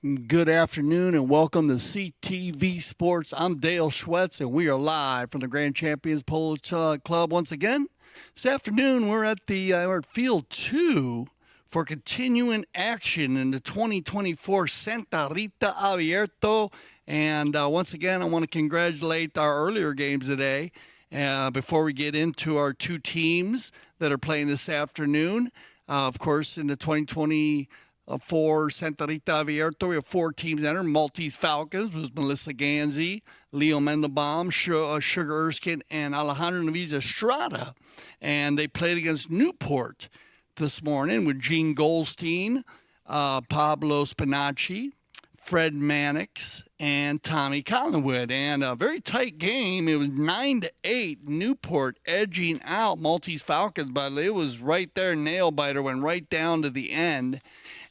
Good afternoon and welcome to CTV Sports. I'm Dale Schwetz and we are live from the Grand Champions Polo Club once again. This afternoon we're at we're at Field 2 for continuing action in the 2024 Santa Rita Abierto. And once again, I want to congratulate our earlier games today. Before we get into our two teams that are playing this afternoon, of course, in the 2024 Santa Rita Abierto, we have four teams enter. Maltese Falcons was Melissa Ganzi, Leo Mendelbaum, Chukker Erskine, and Alejandro Naviz Estrada. And they played against Newport this morning with Gene Goldstein, Pablo Spinacci, Fred Mannix, and Tommy Collingwood. And a very tight game. It was 9-8. Newport edging out Maltese Falcons, but it was right there. Nail biter went right down to the end.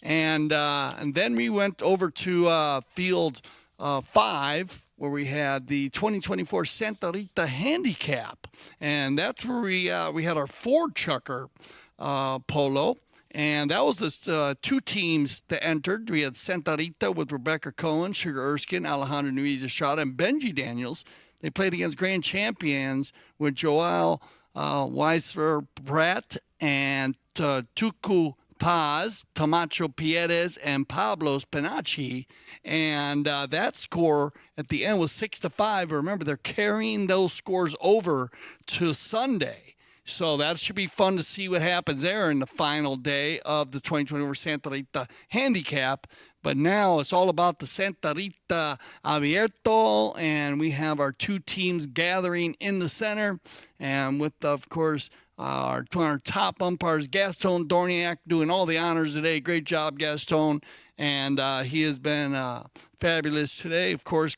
And then we went over to Field 5, where we had the 2024 Santa Rita Handicap. And that's where we had our Ford Chukker polo. And that was the two teams that entered. We had Santa Rita with Rebecca Cohen, Chukker Erskine, Alejandro Nuiz Estrada, and Benji Daniels. They played against Grand Champions with Joel Weisser Pratt and Tuku Paz, Tamacho Pierres, and Pablo Spinacci. And that score at the end was 6-5. Remember, they're carrying those scores over to Sunday. So that should be fun to see what happens there in the final day of the 2024 Santa Rita Handicap. But now it's all about the Santa Rita Abierto, and we have our two teams gathering in the center. And with, of course, our top umpires, Gaston Dorniak, doing all the honors today. Great job, Gaston. And he has been fabulous today. Of course,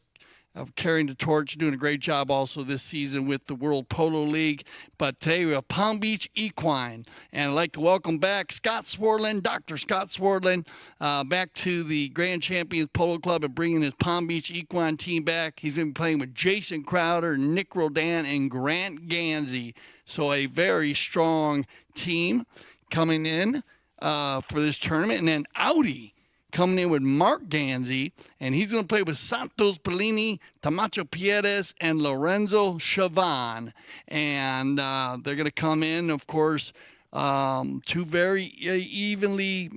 of carrying the torch, doing a great job also this season with the World Polo League. But today we have Palm Beach Equine. And I'd like to welcome back Scott Swardlin, Dr. Scott Swardlin, back to the Grand Champions Polo Club and bringing his Palm Beach Equine team back. He's been playing with Jason Crowder, Nick Rodan, and Grant Ganzi. So a very strong team coming in for this tournament. And then Audi coming in with Mark Ganzi, and he's going to play with Santos Bellini, Tamacho Pierres, and Lorenzo Chavan. And they're going to come in, of course, two very evenly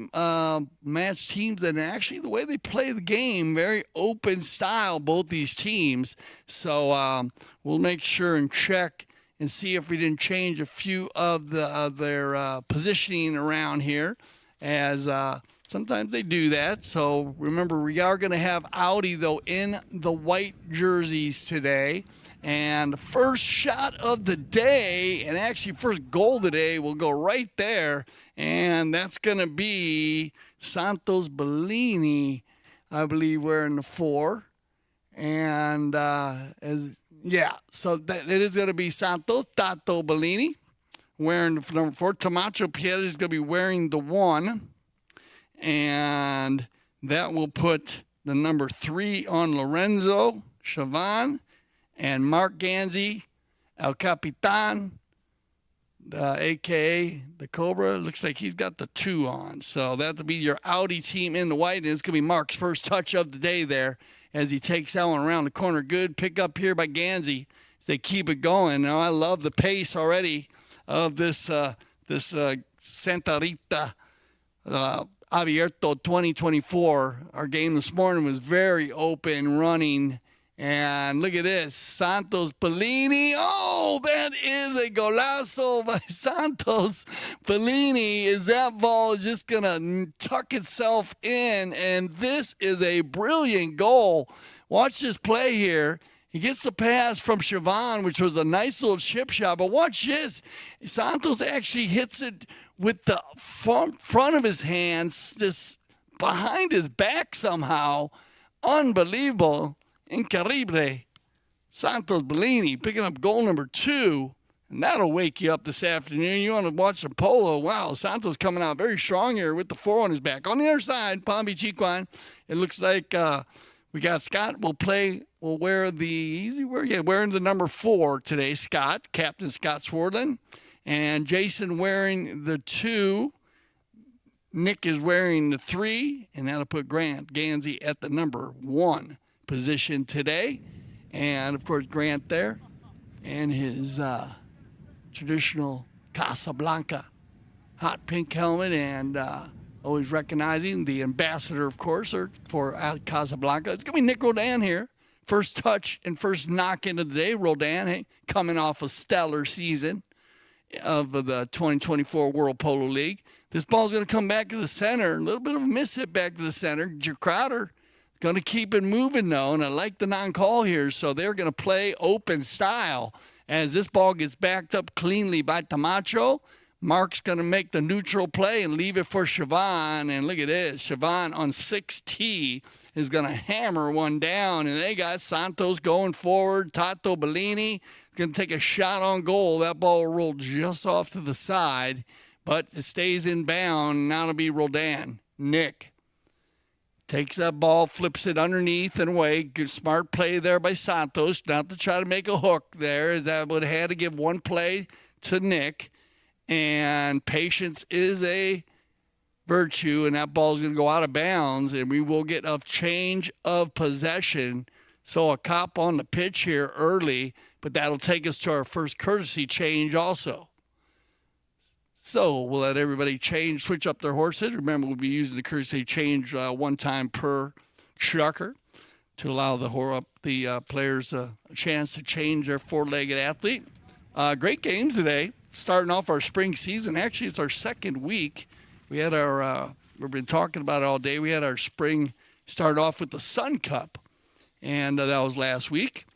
matched teams. And actually, the way they play the game, very open style, both these teams. So we'll make sure and check and see if we didn't change a few of their positioning around here, as sometimes they do that. So remember, we are going to have Audi, though, in the white jerseys today. And the first shot of the day, and actually first goal of the day, will go right there. And that's going to be Santos Bellini, I believe, wearing the 4. And, so it is going to be Santos Tato Bellini wearing the number 4. Tamacho Pierre is going to be wearing the 1. And that will put the number 3 on Lorenzo Chavan, and Mark Ganzi, El Capitan, a.k.a. the Cobra. Looks like he's got the 2 on. So that'll be your Audi team in the white, and it's going to be Mark's first touch of the day there as he takes that one around the corner. Good pick up here by Ganzi as they keep it going. Now, I love the pace already of this Santa Rita Abierto 2024. Our game this morning was very open running. And look at this, Santos Bellini. Oh, that is a golazo by Santos Bellini. Is that ball is just going to tuck itself in. And this is a brilliant goal. Watch this play here. He gets the pass from Chavan, which was a nice little chip shot. But watch this. Santos actually hits it with the front of his hands, just behind his back somehow. Unbelievable. Increíble. Santos Bellini picking up goal number 2. And that'll wake you up this afternoon. You want to watch the polo. Wow, Santos coming out very strong here with the 4 on his back. On the other side, Palm Beach Equine, it looks like we got Scott will wearing the number 4 today, Scott, Captain Scott Swardlin. And Jason wearing the 2. Nick is wearing the 3, and that'll put Grant Gansey at the number 1 position today. And, of course, Grant there and his traditional Casablanca hot pink helmet, and always recognizing the ambassador, of course, for Casablanca. It's going to be Nick Roldan here. First touch and first knock into the day. Roldan, coming off a stellar season of the 2024 World Polo League. This ball's going to come back to the center. A little bit of a miss hit back to the center. Crowder going to keep it moving, though, and I like the non-call here. So they're going to play open style as this ball gets backed up cleanly by Tamacho. Mark's going to make the neutral play and leave it for Siobhan. And look at this. Siobhan on 6T is going to hammer one down. And they got Santos going forward. Tato Bellini is going to take a shot on goal. That ball rolled just off to the side, but it stays in bound. Now it'll be Roldan. Nick takes that ball, flips it underneath and away. Good smart play there by Santos. Not to try to make a hook there, as that would have had to give one play to Nick. And patience is a virtue, and that ball is going to go out of bounds, and we will get a change of possession. So a cop on the pitch here early, but that'll take us to our first courtesy change also. So we'll let everybody switch up their horses. Remember, we'll be using the courtesy change one time per Chukker to allow the players a chance to change their four-legged athlete. Great games today. Starting off our spring season. Actually, it's our second week. We had we've been talking about it all day. We had our spring start off with the Sun Cup, and that was last week.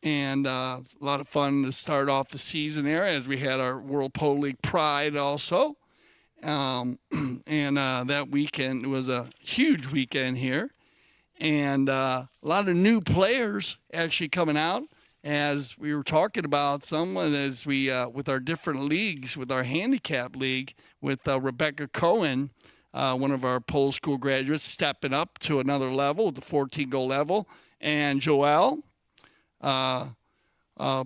And a lot of fun to start off the season there, as we had our World Polo League Pride also. And that weekend was a huge weekend here. And a lot of new players actually coming out. As we were talking about someone, as we with our different leagues, with our handicap league, with Rebecca Cohen, one of our polo school graduates, stepping up to another level, the 14-goal level, and Joelle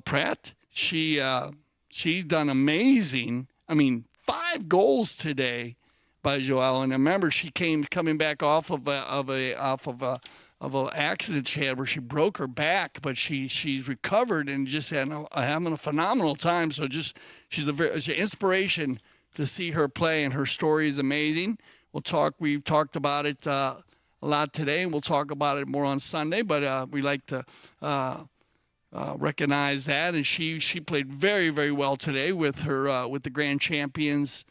Pratt, she's done amazing. I mean, 5 goals today by Joelle, and remember, she coming back off of an accident she had where she broke her back, but she's recovered and just having a phenomenal time. So she's an inspiration to see her play, and her story is amazing. We've talked about it a lot today, and we'll talk about it more on Sunday. But we like to recognize that, and she played very, very well today with the Grand Champions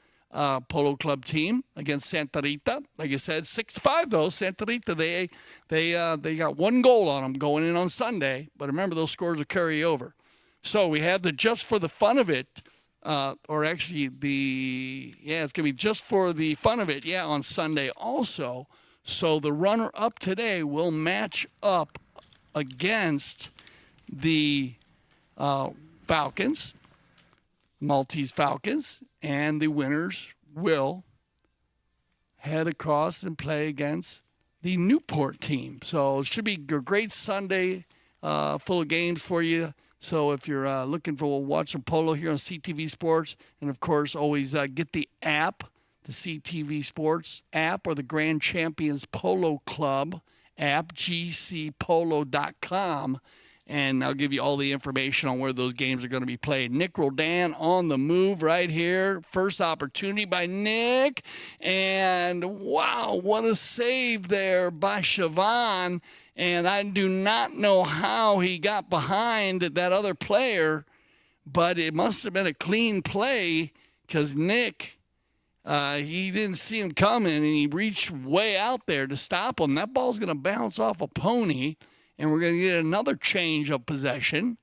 Polo Club team against Santa Rita. Like I said, 6-5 though. Santa Rita, they got 1 goal on them going in on Sunday. But remember, those scores will carry over. So we have the Just for the Fun of It, or actually it's going to be Just for the Fun of It, on Sunday also. So the runner-up today will match up against the Falcons, Maltese Falcons, and the winners will head across and play against the Newport team. So it should be a great Sunday full of games for you. So if you're looking for watching polo here on CTV Sports, and of course always get the app, the CTV Sports app, or the Grand Champions Polo Club app, gcpolo.com. And I'll give you all the information on where those games are going to be played. Nick Roldan on the move right here. First opportunity by Nick. And wow, what a save there by Siobhan. And I do not know how he got behind that other player, but it must have been a clean play, because Nick, he didn't see him coming, and he reached way out there to stop him. That ball's going to bounce off a pony. And we're going to get another change of possession.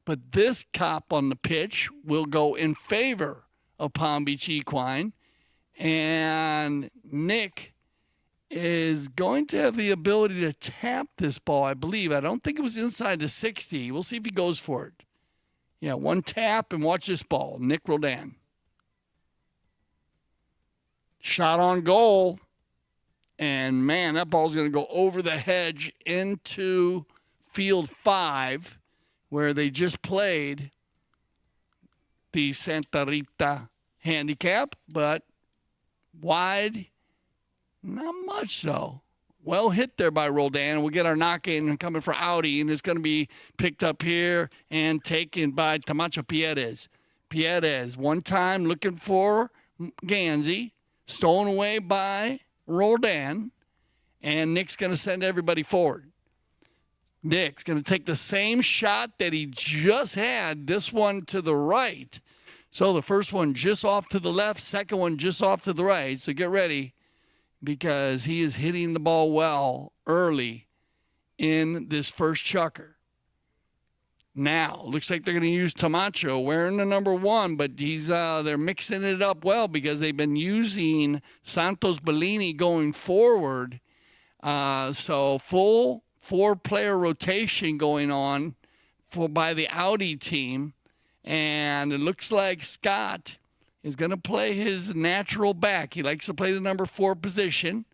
But this cop on the pitch will go in favor of Palm Beach Equine. And Nick is going to have the ability to tap this ball, I believe. I don't think it was inside the 60. We'll see if he goes for it. Yeah, one tap, and watch this ball. Nick Roldan. Shot on goal. And, man, that ball's going to go over the hedge into field 5, where they just played the Santa Rita handicap, but wide Not much, though. Well hit there by Roldan. We'll get our knock-in coming for Audi, and it's going to be picked up here and taken by Camacho Pierres. Pierres, one time looking for Gansey, stolen away by Roldan, and Nick's going to send everybody forward. Nick's going to take the same shot that he just had, this one to the right. So the first one just off to the left, second one just off to the right. So get ready, because he is hitting the ball well early in this first chukker. Now, looks like they're going to use Camacho wearing the number 1, but they're mixing it up well because they've been using Santos Bellini going forward. So full 4-player rotation going on by the Audi team. And it looks like Scott is going to play his natural back. He likes to play the number 4 position.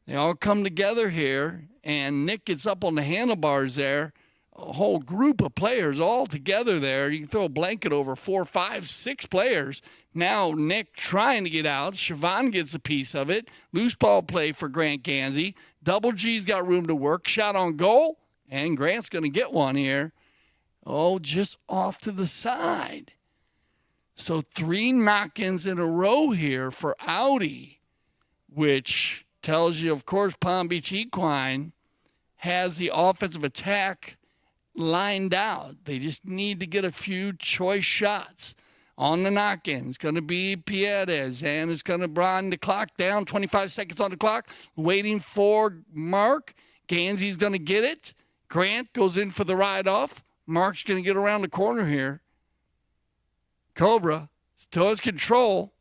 They all come together here, and Nick gets up on the handlebars there. A whole group of players all together there. You can throw a blanket over 4, 5, 6 players. Now Nick trying to get out. Siobhan gets a piece of it. Loose ball play for Grant Gansey. Double G's got room to work. Shot on goal, and Grant's going to get one here. Oh, just off to the side. So 3 knock-ins in a row here for Audi, which tells you, of course, Palm Beach Equine has the offensive attack lined out. They just need to get a few choice shots on the knock-in. It's going to be Pierres, and it's going to run the clock down. 25 seconds on the clock, waiting for Mark. Gansey's going to get it. Grant goes in for the ride-off. Mark's going to get around the corner here. Cobra still has control.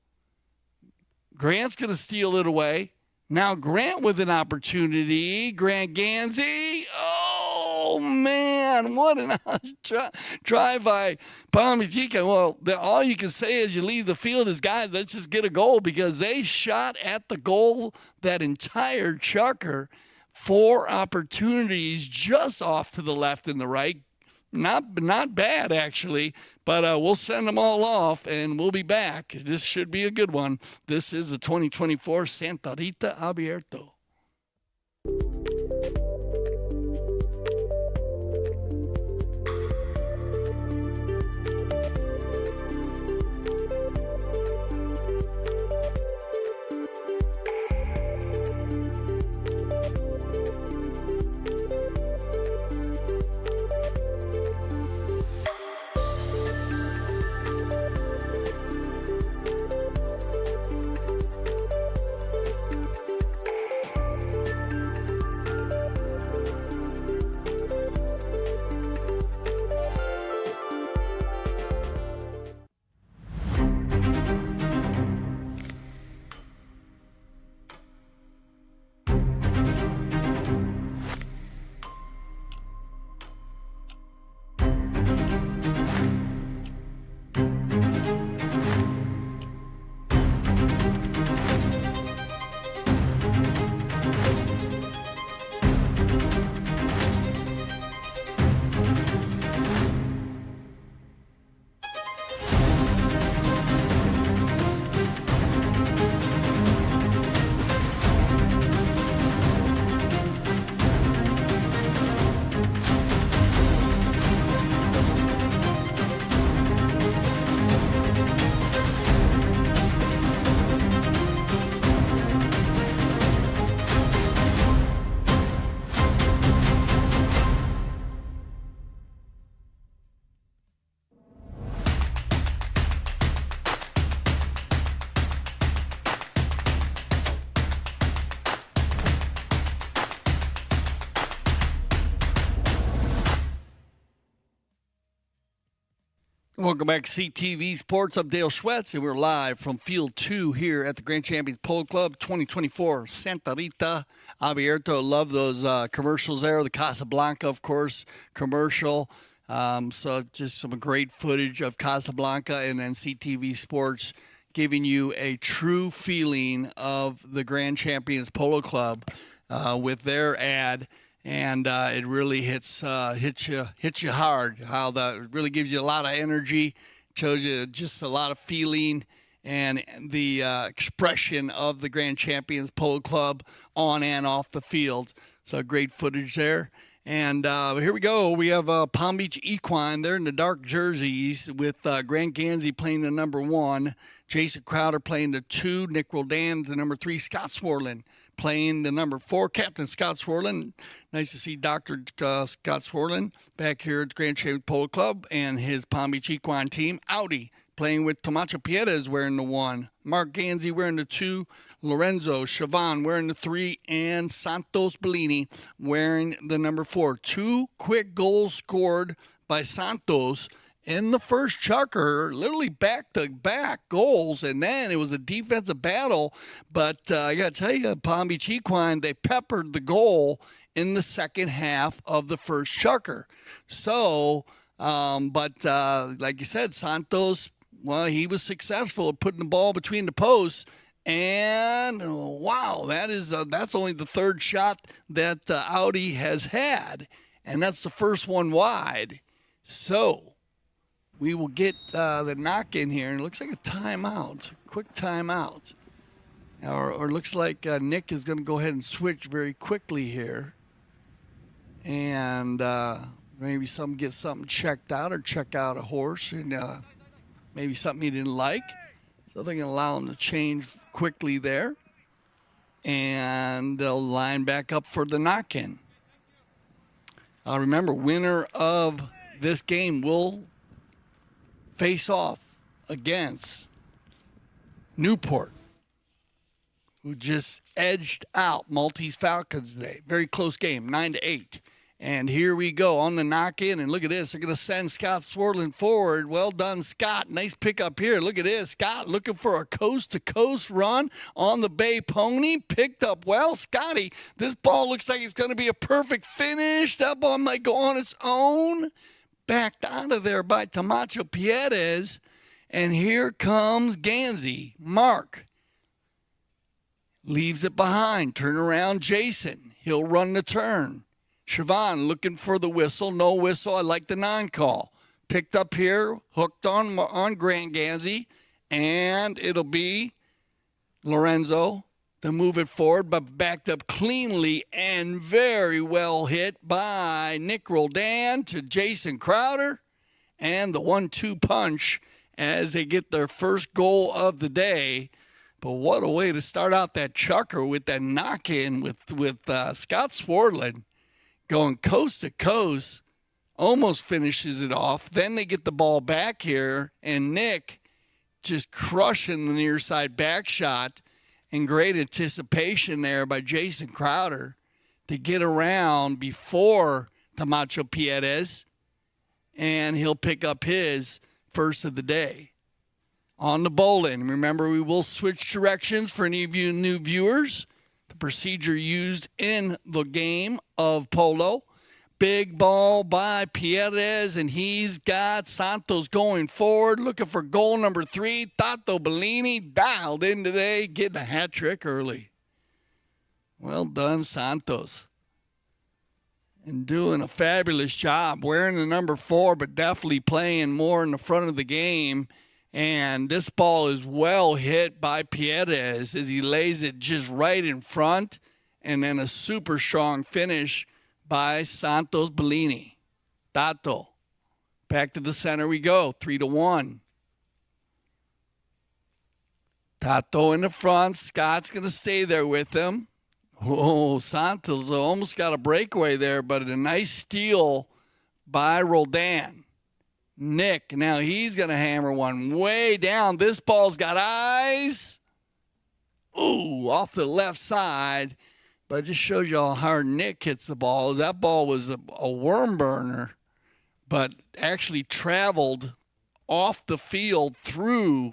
Grant's going to steal it away. Now Grant with an opportunity. Grant Gansey. Oh, man. What an drive by Palm Beach Equine. Well, all you can say as you leave the field is, guys, let's just get a goal, because they shot at the goal that entire chukker. 4 opportunities just off to the left and the right. Not bad, actually, but we'll send them all off, and we'll be back. This should be a good one. This is the 2024 Santa Rita Abierto. Welcome back to CTV Sports. I'm Dale Schwetz, and we're live from Field 2 here at the Grand Champions Polo Club 2024 Santa Rita Abierto. Love those commercials there. The Casablanca, of course, commercial. So just some great footage of Casablanca, and then CTV Sports giving you a true feeling of the Grand Champions Polo Club with their ad. And it really hits you hard. How that really gives you a lot of energy, shows you just a lot of feeling, and the expression of the Grand Champions Polo Club on and off the field. So great footage there. And here we go. We have Palm Beach Equine. They're in the dark jerseys with Grant Gansey playing the number 1, Jason Crowder playing the 2, Nick Roldan the number 3, Scott Swarland playing the number 4, Captain Scott Swarland. Nice to see Dr. Scott Swarland back here at the Grand Champions Polo Club and his Palm Beach Equine team. Audi playing with Tomacho Piedras wearing the 1, Mark Gansey wearing the 2, Lorenzo Chavan wearing the 3, and Santos Bellini wearing the number 4. 2 quick goals scored by Santos in the first Chukker, literally back-to-back goals, and then it was a defensive battle. But I got to tell you, Palm Beach Equine, they peppered the goal in the second half of the first Chukker. So, like you said, Santos, well, he was successful at putting the ball between the posts. And wow, that's only the third shot that Audi has had, and that's the first one wide. So we will get the knock in here, and it looks like a timeout, quick timeout, or looks like Nick is going to go ahead and switch very quickly here, and maybe get something checked out or check out a horse, and maybe something he didn't like. So they're going to allow him to change quickly there. And they'll line back up for the knock-in. Remember, winner of this game will face off against Newport, who just edged out Maltese Falcons today. Very close game, 9-8. And here we go on the knock-in, and look at this. They're going to send Scott Swarland forward. Well done, Scott. Nice pick up here. Look at this. Scott looking for a coast-to-coast run on the Bay Pony. Picked up well. Scotty, this ball looks like it's going to be a perfect finish. That ball might go on its own. Backed out of there by Tomacho Piedras. And here comes Gansey. Mark leaves it behind. Turn around, Jason. He'll run the turn. Siobhan looking for the whistle. No whistle. I like the non-call. Picked up here, hooked on Grant Gansey, and it'll be Lorenzo to move it forward, but backed up cleanly and very well hit by Nick Roldan to Jason Crowder, and the 1-2 punch as they get their first goal of the day. But what a way to start out that Chukker with that knock-in with Scott Swarland. Going coast to coast, almost finishes it off. Then they get the ball back here, and Nick just crushing the near side back shot, and great anticipation there by Jason Crowder to get around before Tomacho Piedras, and he'll pick up his first of the day. On the bowling, remember we will switch directions for any of you new viewers. The procedure used in the game of polo. Big ball by Piedras, and he's got Santos going forward, looking for goal number 3. Tato Bellini dialed in today, getting a hat trick early. Well done, Santos. And doing a fabulous job, wearing the number 4, but definitely playing more in the front of the game. And this ball is well hit by Piedras as he lays it just right in front. And then a super strong finish by Santos Bellini. Tato. Back to the center we go. 3-1. Tato in the front. Scott's going to stay there with him. Oh, Santos almost got a breakaway there, but a nice steal by Roldan. Nick, now he's going to hammer one way down. This ball's got eyes. Ooh, off the left side. But it just shows you how hard Nick hits the ball. That ball was a worm burner, but actually traveled off the field through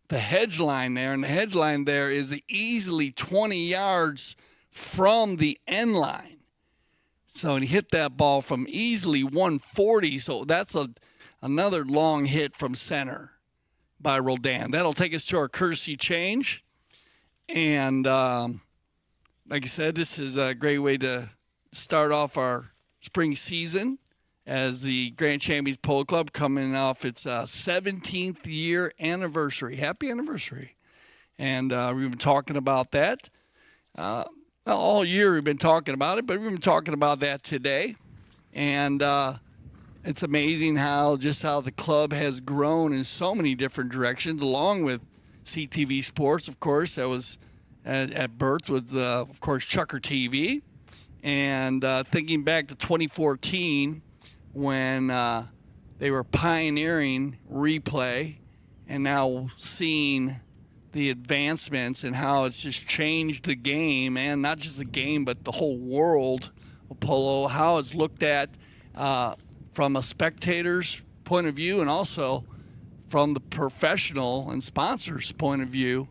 the hedge line there. And the hedge line there is easily 20 yards from the end line. So he hit that ball from easily 140. So that's another long hit from center by Roldan. That'll take us to our courtesy change. And like I said, this is a great way to start off our spring season as the Grand Champions Polo Club coming off its 17th year anniversary. Happy anniversary. And we've been talking about that. Well, all year we've been talking about it, but we've been talking about that today. And it's amazing how the club has grown in so many different directions, along with CTV Sports, of course. That was at birth with, of course, ChukkerTV. And thinking back to 2014, when they were pioneering replay, and now seeing the advancements and how it's just changed the game, and not just the game, but the whole world of polo, how it's looked at from a spectator's point of view and also from the professional and sponsors' point of view.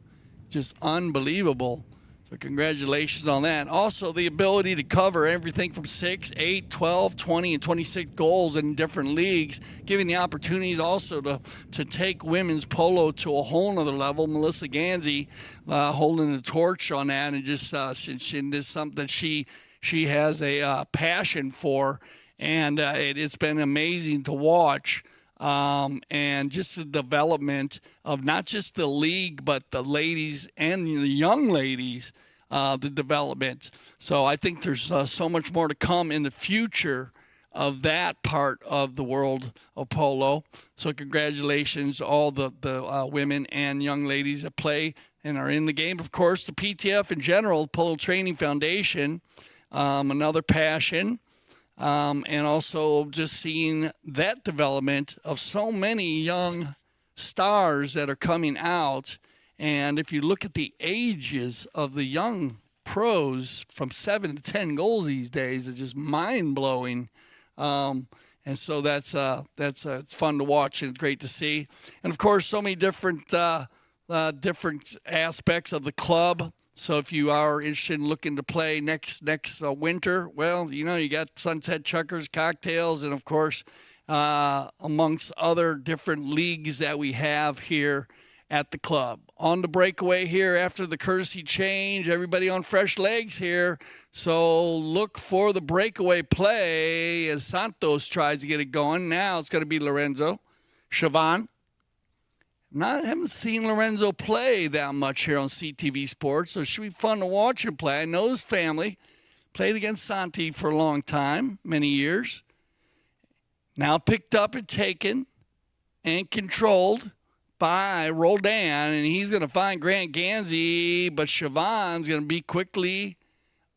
Just unbelievable. So congratulations on that. Also, the ability to cover everything from 6, 8, 12, 20, and 26 goals in different leagues, giving the opportunities also to take women's polo to a whole nother level. Melissa Ganzi holding the torch on that, and just it's something that she has a passion for, and it's been amazing to watch. And just the development of not just the league, but the ladies and the young ladies, the development. So I think there's so much more to come in the future of that part of the world of polo. So congratulations to all the women and young ladies that play and are in the game. Of course, the PTF in general, Polo Training Foundation, another passion. And also just seeing that development of so many young stars that are coming out. And if you look at the ages of the young pros from 7 to 10 goals these days, it's just mind-blowing. And so that's it's fun to watch and it's great to see. And, of course, so many different aspects of the club. So if you are interested in looking to play next winter, well, you got Sunset Chukkers, Cocktails, and, of course, amongst other different leagues that we have here at the club. On the breakaway here after the courtesy change, everybody on fresh legs here. So look for the breakaway play as Santos tries to get it going. Now it's going to be Lorenzo. Siobhan. Haven't seen Lorenzo play that much here on CTV Sports, so it should be fun to watch him play. I know his family. Played against Santi for a long time, many years. Now picked up and taken and controlled by Roldan, and he's going to find Grant Ganzi, but Siobhan's going to be quickly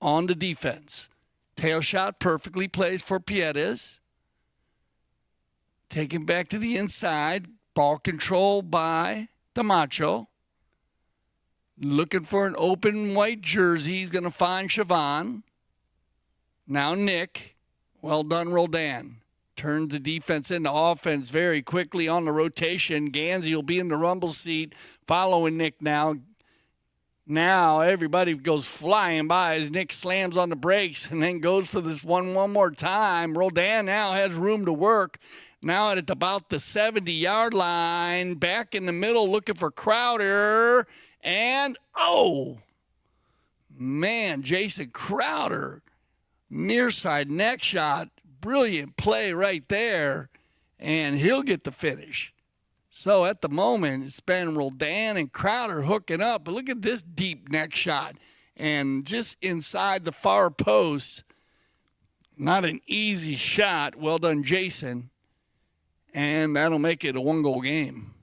on the defense. Tail shot perfectly plays for Piedes. Taken back to the inside. Ball control by Damacho. Looking for an open white jersey. He's going to find Siobhan. Now Nick. Well done, Roldan. Turns the defense into offense very quickly on the rotation. Ganzi will be in the rumble seat following Nick now. Now everybody goes flying by as Nick slams on the brakes and then goes for this one more time. Roldan now has room to work. Now at about the 70-yard line, back in the middle looking for Crowder. And, oh, man, Jason Crowder, near side neck shot. Brilliant play right there, and he'll get the finish. So at the moment, it's been Roldan and Crowder hooking up. But look at this deep neck shot. And just inside the far post, not an easy shot. Well done, Jason. And that'll make it a one-goal game.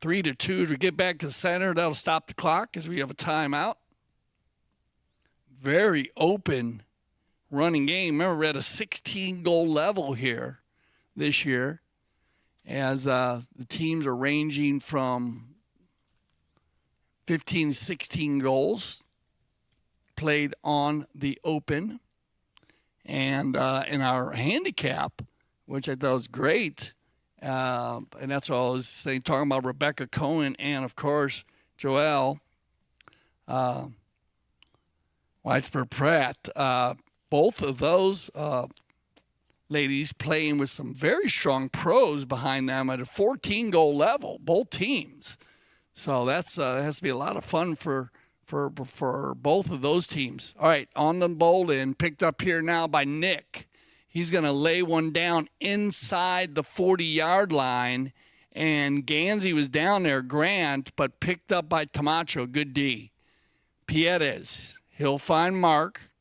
3-2 to get back to the center. That'll stop the clock as we have a timeout. Very open running game. Remember, we're at a 16-goal level here this year as the teams are ranging from 15 to 16 goals played on the open. And in our handicap, which I thought was great, and that's what I was saying, talking about Rebecca Cohen and, of course, Joelle Weisberg-Pratt. Both of those ladies playing with some very strong pros behind them at a 14-goal level, both teams. So that's has to be a lot of fun for both of those teams. All right, on the bowl in, picked up here now by Nick. He's going to lay one down inside the 40-yard line. And Gansey was down there, Grant, but picked up by Tamacho. Good D. Pierez, he'll find Mark.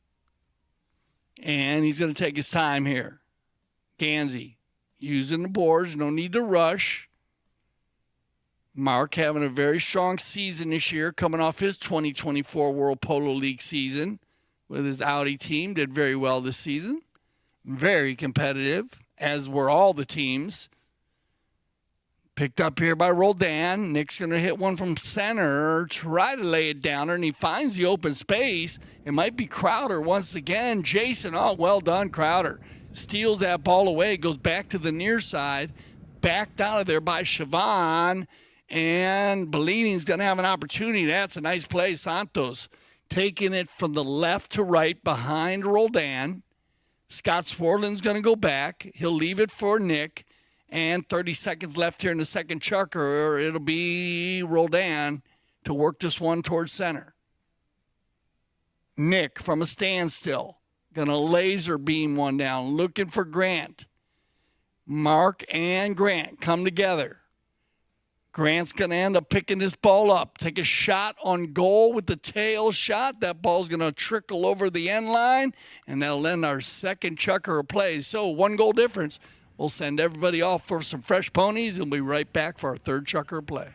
And he's going to take his time here. Gansey using the boards. No need to rush. Mark having a very strong season this year, coming off his 2024 World Polo League season with his Audi team. Did very well this season. Very competitive, as were all the teams. Picked up here by Roldan. Nick's going to hit one from center, try to lay it down, and he finds the open space. It might be Crowder once again. Jason, oh, well done, Crowder. Steals that ball away, goes back to the near side, backed out of there by Siobhan, and Bellini's going to have an opportunity. That's a nice play. Santos taking it from the left to right behind Roldan. Scott Swartland's going to go back. He'll leave it for Nick. And 30 seconds left here in the second chukker. It'll be Roldan to work this one towards center. Nick from a standstill. Going to laser beam one down. Looking for Grant. Mark and Grant come together. Grant's going to end up picking this ball up. Take a shot on goal with the tail shot. That ball's going to trickle over the end line. And that'll end our second chukker of play. So 1 goal difference. We'll send everybody off for some fresh ponies. We'll be right back for our third chukker play.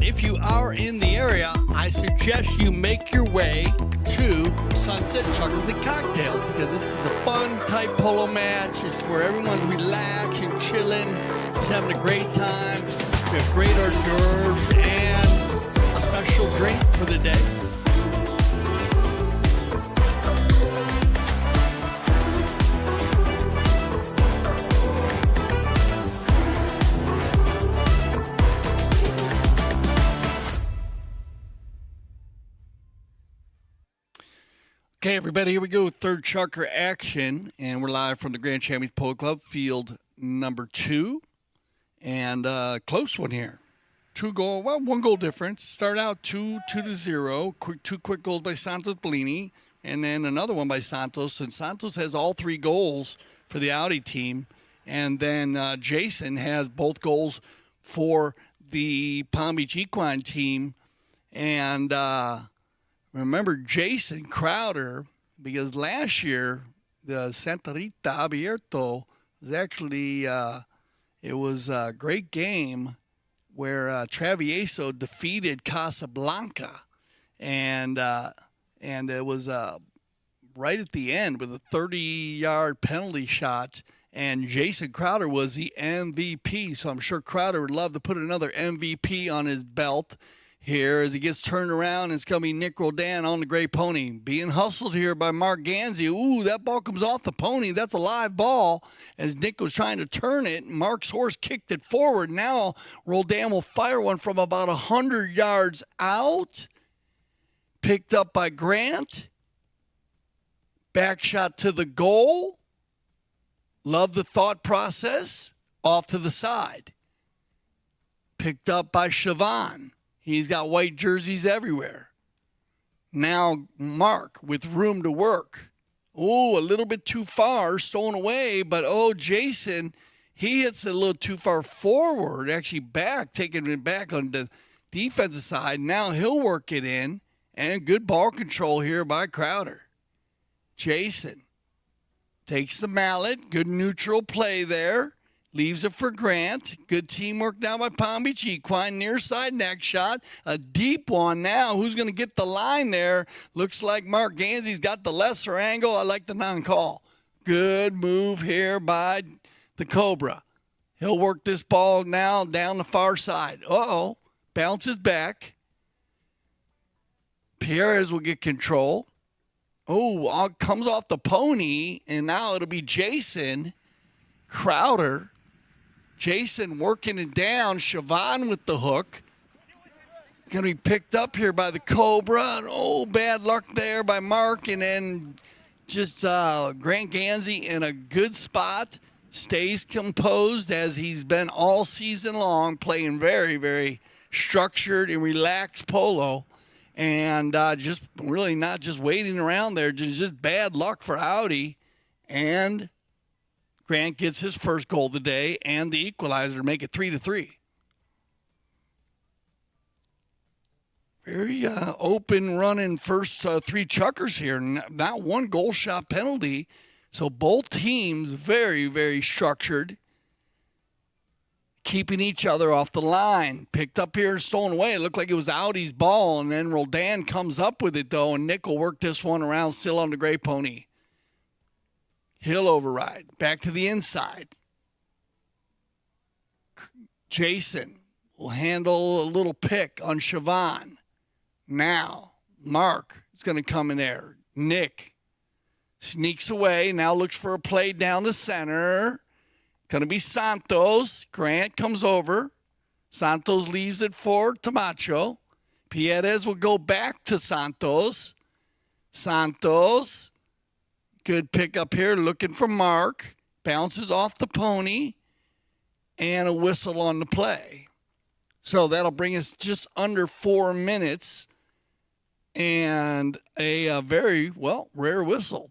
If you are in the area, I suggest you make your way to Sunset Chuckles and Cocktail, because this is a fun type polo match. It's where everyone's relaxing, chilling, just having a great time. We have great hors d'oeuvres and a special drink for the day. Okay, everybody, here we go. Third chukker action, and we're live from the Grand Champions Polo Club, field number 2, and close one here. 1 goal difference. Start out 2-0. Two quick goals by Santos Bellini, and then another one by Santos. And Santos has all 3 goals for the Audi team, and then Jason has both goals for the Palm Beach Equine team, and remember Jason Crowder, because last year the Santa Rita Abierto was actually it was a great game where Travieso defeated Casablanca, and it was right at the end with a 30-yard penalty shot, and Jason Crowder was the MVP. So I'm sure Crowder would love to put another MVP on his belt here as he gets turned around. It's going to be Nick Roldan on the gray pony. Being hustled here by Mark Gansey. Ooh, that ball comes off the pony. That's a live ball. As Nick was trying to turn it, Mark's horse kicked it forward. Now Roldan will fire one from about 100 yards out. Picked up by Grant. Back shot to the goal. Love the thought process. Off to the side. Picked up by Siobhan. He's got white jerseys everywhere. Now Mark with room to work. Oh, a little bit too far, stolen away, but Jason, he hits it a little too far forward, actually back, taking it back on the defensive side. Now he'll work it in, and good ball control here by Crowder. Jason Takes the mallet. Good neutral play there. Leaves it for Grant. Good teamwork now by Palm Beach Equine. Near side neck shot. A deep one now. Who's going to get the line there? Looks like Mark Gansey's got the lesser angle. I like the non-call. Good move here by the Cobra. He'll work this ball now down the far side. Uh-oh. Bounces back. Perez will get control. Oh, comes off the pony, and now it'll be Jason Crowder. Jason working it down. Siobhan with the hook. Going to be picked up here by the Cobra. Oh, bad luck there by Mark. And then just Grant Gansey in a good spot. Stays composed as he's been all season long, playing very, very structured and relaxed polo. And just really not just waiting around there. Just bad luck for Audi. And Grant gets his first goal of the day and the equalizer to make it 3-3. Very open running first three chukkers here. Not one goal shot penalty. So both teams very, very structured. Keeping each other off the line. Picked up here and stolen away. It looked like it was Audi's ball. And then Roldan comes up with it, though. And Nick will work this one around still on the gray pony. He'll override. Back to the inside. Jason will handle a little pick on Siobhan. Now, Mark is going to come in there. Nick sneaks away. Now looks for a play down the center. Going to be Santos. Grant comes over. Santos leaves it for Tamacho. Perez will go back to Santos. Santos. Good pick up here, looking for Mark. Bounces off the pony. And a whistle on the play. So that'll bring us just under 4 minutes. And a very, rare whistle.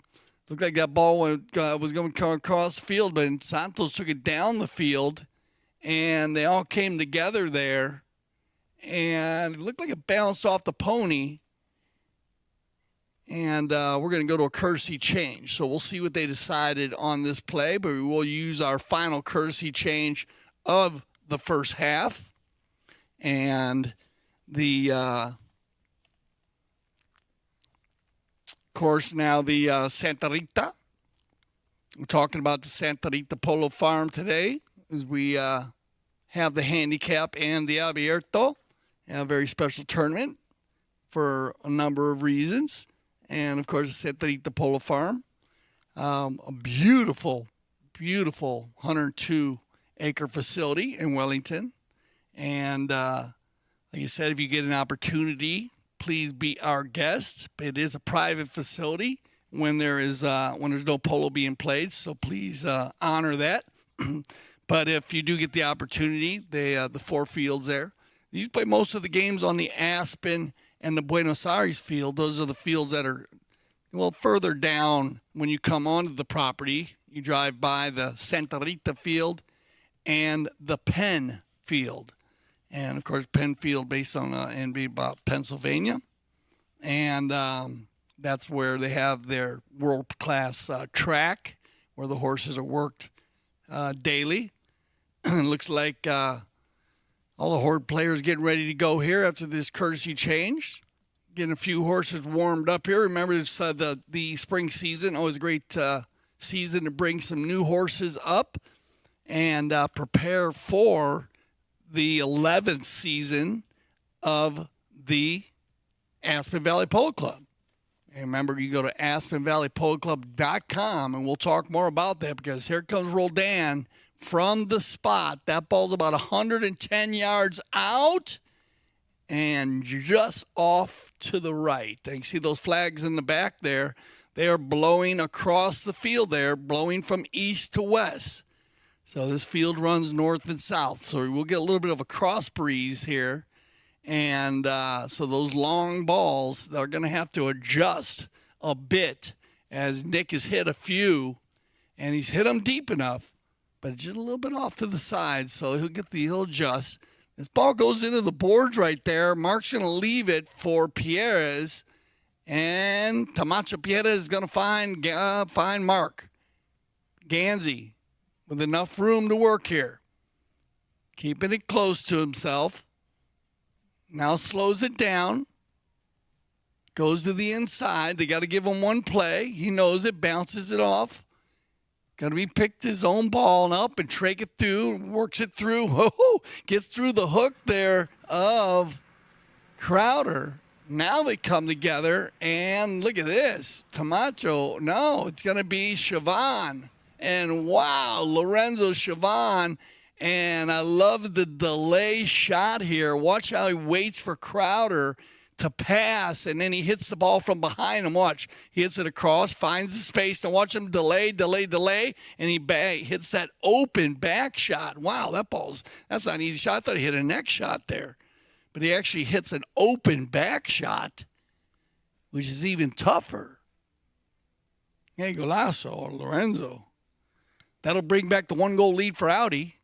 Looked like that ball was going to come across the field, but Santos took it down the field. And they all came together there. And it looked like it bounced off the pony. And we're going to go to a courtesy change. So we'll see what they decided on this play, but we will use our final courtesy change of the first half. And the, of course, now the Santa Rita. We're talking about the Santa Rita Polo Farm today as we have the handicap and the Abierto. A very special tournament for a number of reasons. And, of course, Santa Rita Polo Farm, a beautiful, beautiful 102-acre facility in Wellington. And like I said, if you get an opportunity, please be our guest. It is a private facility when there's no polo being played, so please honor that. But if you do get the opportunity, the 4 fields there. You play most of the games on the Aspen and the Buenos Aires field. Those are the fields that are, further down when you come onto the property. You drive by the Santa Rita field and the Penn field. And, of course, Penn Field based on Pennsylvania. And that's where they have their world-class track where the horses are worked daily. It looks like all the horde players getting ready to go here after this courtesy change. Getting a few horses warmed up here. Remember, it's the spring season. Always a great season to bring some new horses up and prepare for the 11th season of the Aspen Valley Polo Club. And remember, you go to AspenValleyPoloClub.com, and we'll talk more about that because here comes Roldan from the spot. That ball's about 110 yards out and just off to the right. You see those flags in the back there? They are blowing across the field there, blowing from east to west. So this field runs north and south. So we'll get a little bit of a cross breeze here. And so those long balls, they're going to have to adjust a bit as Nick has hit a few. And he's hit them deep enough, but just a little bit off to the side. So he'll adjust. This ball goes into the boards right there. Mark's going to leave it for Perez. And Tamacho Perez is going to find Mark. Gansey with enough room to work here. Keeping it close to himself. Now slows it down. Goes to the inside. They got to give him one play. He knows it, bounces it off. Got to be picked his own ball up and trake it through, works it through. Whoa, gets through the hook there of Crowder. Now they come together, and look at this. Tamacho, no, it's going to be Siobhan. And wow, Lorenzo Siobhan. And I love the delay shot here. Watch how he waits for Crowder to pass, and then he hits the ball from behind him. Watch. He hits it across, finds the space, and watch him delay, and he hits that open back shot. Wow, that's not an easy shot. I thought he hit a neck shot there. But he actually hits an open back shot, which is even tougher. Hey, Golasso or Lorenzo. That'll bring back the 1-goal lead for Audi,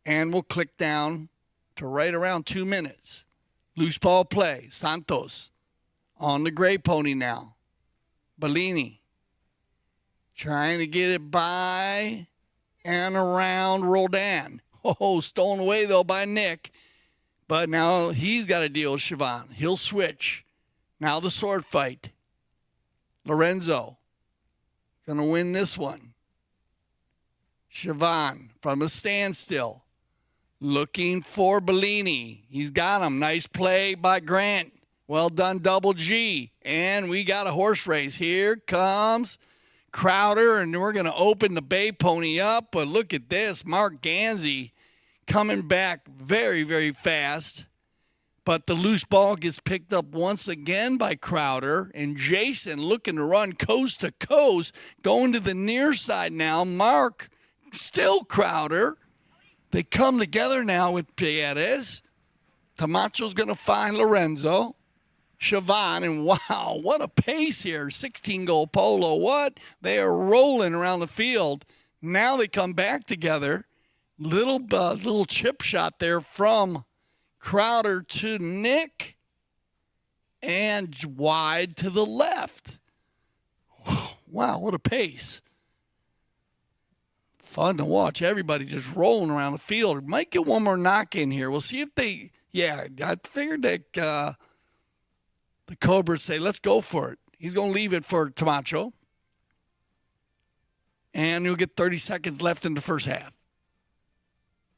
and we'll click down to right around 2 minutes. Loose ball play. Santos on the gray pony now. Bellini trying to get it by and around Roldan. Oh, stolen away, though, by Nick. But now he's got to deal with Siobhan. He'll switch. Now the sword fight. Lorenzo going to win this one. Siobhan from a standstill. Looking for Bellini. He's got him. Nice play by Grant. Well done, Double G. And we got a horse race. Here comes Crowder, and we're going to open the bay pony up. But look at this. Mark Gansey coming back very, very fast. But the loose ball gets picked up once again by Crowder. And Jason looking to run coast to coast. Going to the near side now. Mark, still Crowder. They come together now with Pierres. Tamacho's going to find Lorenzo. Siobhan, and wow, what a pace here. 16-goal polo. What? They are rolling around the field. Now they come back together. Little chip shot there from Crowder to Nick. And wide to the left. Wow, what a pace. Fun to watch. Everybody just rolling around the field. Might get one more knock in here. We'll see if they, I figured that the Cobras say, let's go for it. He's going to leave it for Tamacho. And you'll get 30 seconds left in the first half.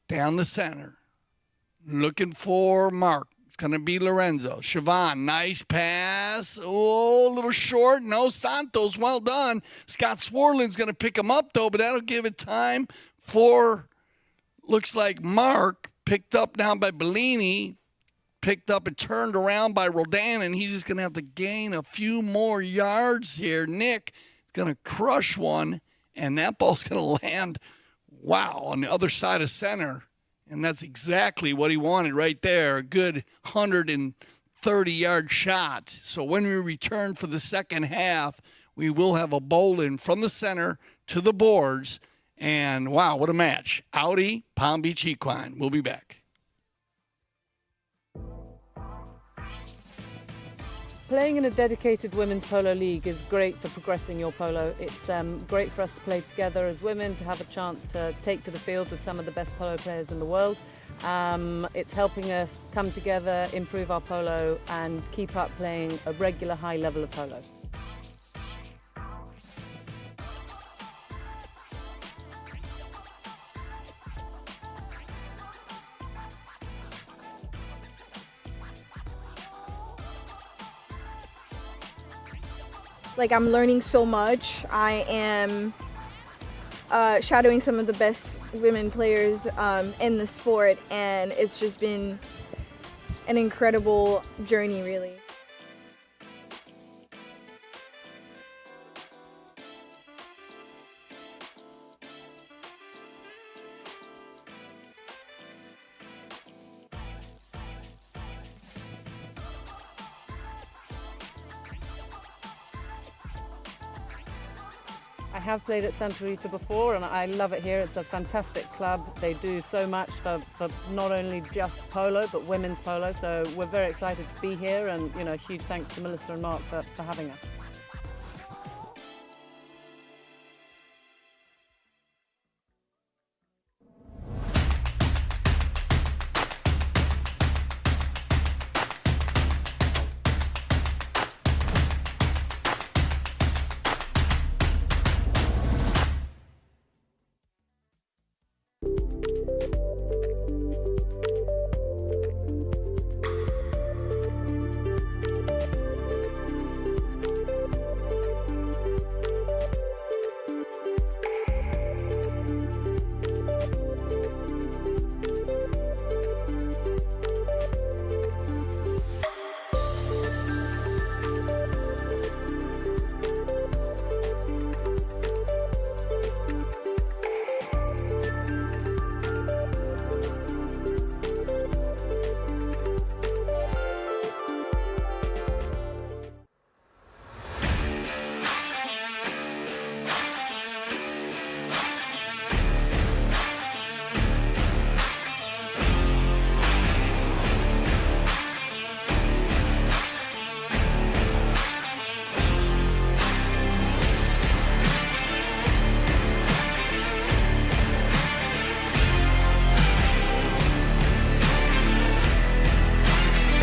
Down the center. Looking for Mark. It's going to be Lorenzo. Siobhan, nice pass. Oh, a little short. No, Santos, well done. Scott Swarland's going to pick him up, though, but that'll give it time for, looks like Mark, picked up now by Bellini, picked up and turned around by Roldan, and he's just going to have to gain a few more yards here. Nick is going to crush one, and that ball's going to land, wow, on the other side of center. And that's exactly what he wanted right there, a good 130-yard shot. So when we return for the second half, we will have a bowling from the center to the boards. And, wow, what a match. Audi, Palm Beach Equine. We'll be back. Playing in a dedicated women's polo league is great for progressing your polo. It's great for us to play together as women, to have a chance to take to the field with some of the best polo players in the world. It's helping us come together, improve our polo, and keep up playing a regular high level of polo. Like, I'm learning so much. I am shadowing some of the best women players in the sport, and it's just been an incredible journey, really. I have played at Santa Rita before, and I love it here. It's a fantastic club. They do so much for not only just polo, but women's polo. So we're very excited to be here, and huge thanks to Melissa and Mark for having us.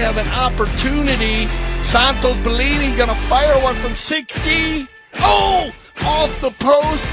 of an opportunity. Santos Bellini going to fire one from 60. Oh, off the post.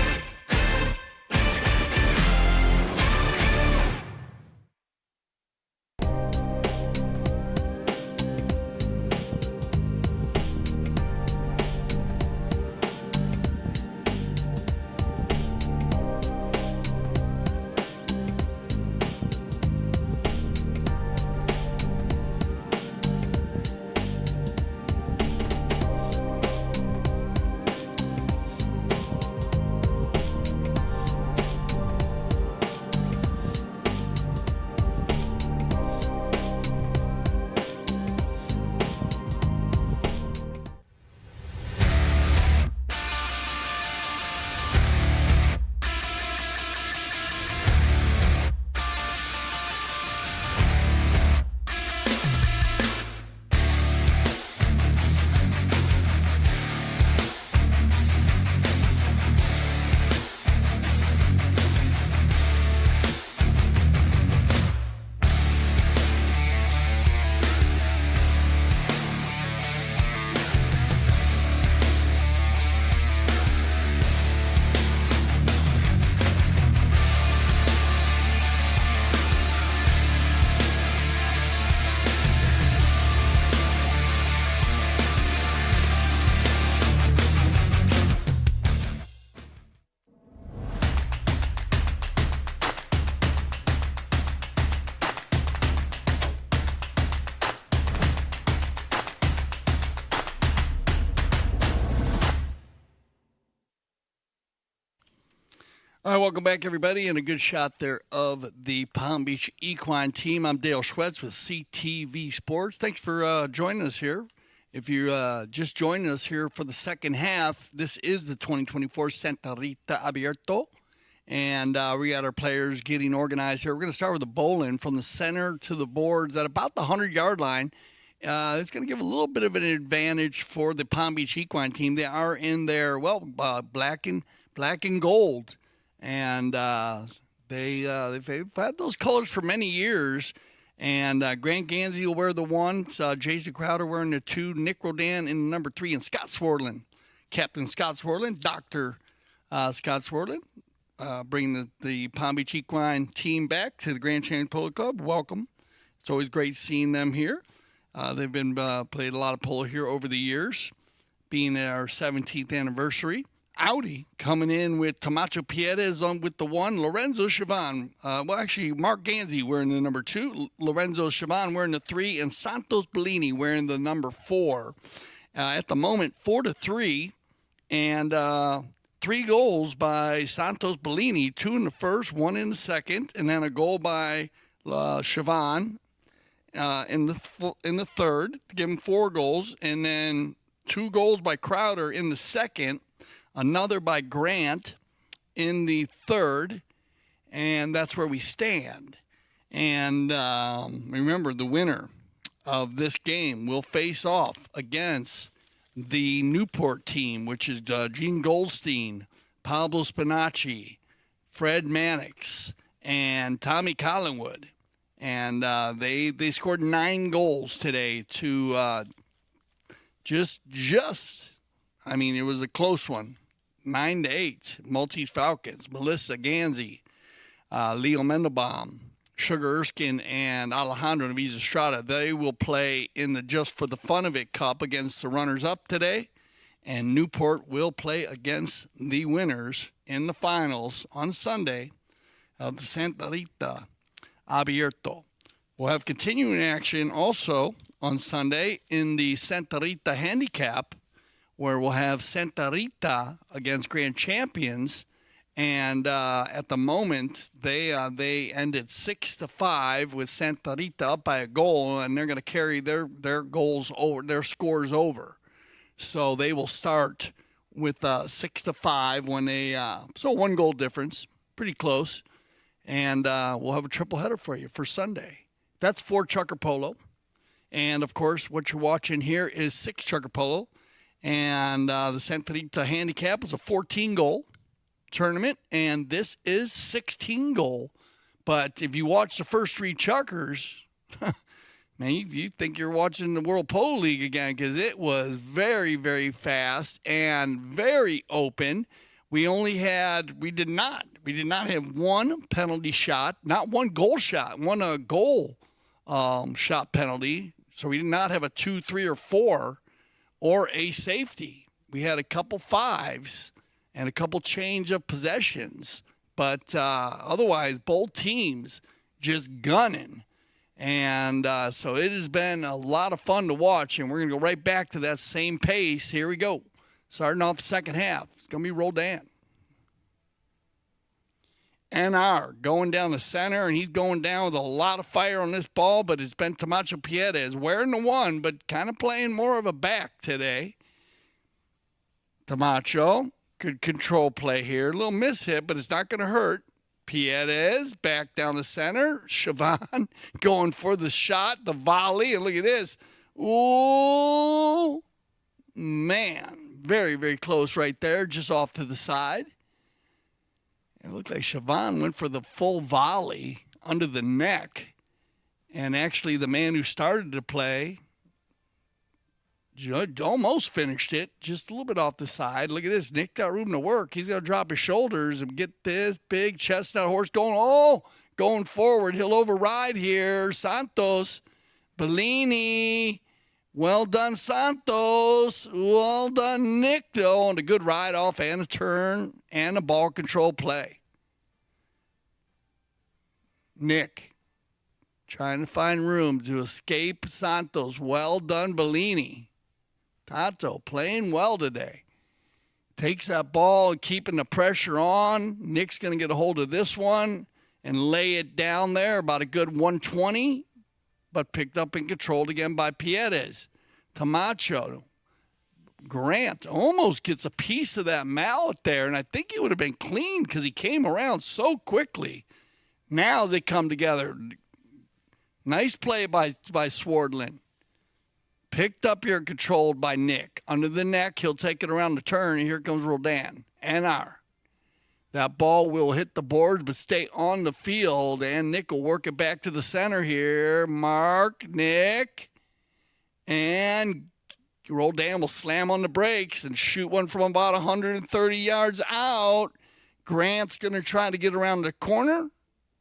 All right, welcome back, everybody, and a good shot there of the Palm Beach Equine team. I'm Dale Schwetz with CTV Sports. Thanks for joining us here. If you just joined us here for the second half, this is the 2024 Santa Rita Abierto, and we got our players getting organized here. We're going to start with the bowling from the center to the boards at about the 100-yard line. It's going to give a little bit of an advantage for the Palm Beach Equine team. They are in their, black and gold. And they've had those colors for many years. And Grant Gansey will wear the 1. Jason Crowder wearing the 2. Nick Rodan in number 3. And Scott Swartland, Captain Scott Swartland, Dr. Scott Swartland, bringing the Palm Beach Equine team back to the Grand Champion Polo Club. Welcome. It's always great seeing them here. They've been played a lot of polo here over the years, being our 17th anniversary. Audi coming in with Camacho Pierez with the 1, Lorenzo Chavan. Mark Gansey wearing the number 2, Lorenzo Chavan wearing the 3, and Santos Bellini wearing the number 4. At the moment, 4-3, and 3 goals by Santos Bellini, 2 in the first, 1 in the second, and then a goal by Chavan in the third, to give him 4 goals, and then 2 goals by Crowder in the second. Another by Grant in the third, and that's where we stand. And remember, the winner of this game will face off against the Newport team, which is Gene Goldstein, Pablo Spinacci, Fred Mannix, and Tommy Collingwood. And they scored 9 goals today to it was a close one. 9-8, Maltese Falcons, Melissa Gansey, Leo Mendelbaum, Sugar Erskine, and Alejandro Naviz Estrada. They will play in the Just for the Fun of It Cup against the runners-up today, and Newport will play against the winners in the finals on Sunday of the Santa Rita Abierto. We'll have continuing action also on Sunday in the Santa Rita Handicap, where we'll have Santa Rita against Grand Champions, and at the moment they ended 6-5 with Santa Rita up by a goal, and they're going to carry their goals over, their scores over. So they will start with 6-5 when they 1 goal difference, pretty close, and we'll have a triple header for you for Sunday. That's 4 Chukker Polo, and of course what you're watching here is 6 Chukker Polo. And the Santa Rita Handicap was a 14-goal tournament, and this is 16-goal. But if you watch the first 3 Chukkers, Man, you think you're watching the World Polo League again because it was very, very fast and very open. We did not have one penalty shot, not one goal shot, a goal shot penalty. So we did not have a 2, 3, or 4 or a safety. We had a couple 5s and a couple change of possessions. But otherwise, both teams just gunning. And so it has been a lot of fun to watch, and we're going to go right back to that same pace. Here we go. Starting off the second half. It's going to be Roldan. NR going down the center, and he's going down with a lot of fire on this ball, but it's been Camacho Piedez wearing the 1, but kind of playing more of a back today. Camacho, good control play here. A little miss hit, but it's not going to hurt. Piedez back down the center. Siobhan going for the shot, the volley, and look at this. Ooh, man. Very, very close right there, just off to the side. It looked like Siobhan went for the full volley under the neck. And actually the man who started to play almost finished it, just a little bit off the side. Look at this. Nick got room to work. He's going to drop his shoulders and get this big chestnut horse going forward. He'll override here. Santos, Bellini. Well done, Santos. Well done, Nick, though, on a good ride off and a turn and a ball control play. Nick trying to find room to escape Santos. Well done, Bellini. Tato playing well today. Takes that ball, keeping the pressure on. Nick's going to get a hold of this one and lay it down there, about a good 120, but picked up and controlled again by Piedez. Camacho. Grant almost gets a piece of that mallet there, and I think he would have been clean because he came around so quickly. Now they come together. Nice play by Swardlin. Picked up here, controlled by Nick. Under the neck, he'll take it around the turn, and here comes Roldan. NR. That ball will hit the boards but stay on the field, and Nick will work it back to the center here. Mark, Nick, and Roldan will slam on the brakes and shoot one from about 130 yards out. Grant's going to try to get around the corner,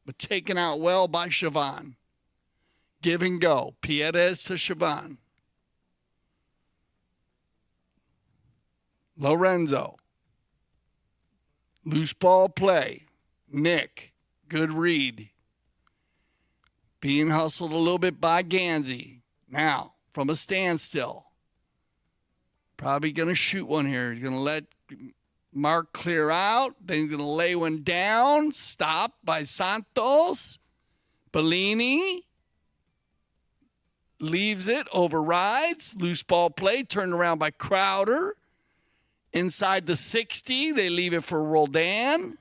but taken out well by Siobhan. Give and go. Piedez to Siobhan. Lorenzo. Loose ball play. Nick. Good read. Being hustled a little bit by Gansey. Now, from a standstill. Probably going to shoot one here. He's going to let Mark clear out. Then he's going to lay one down. Stopped by Santos. Bellini. Leaves it. Overrides. Loose ball play. Turned around by Crowder. Inside the 60, they leave it for Roldan.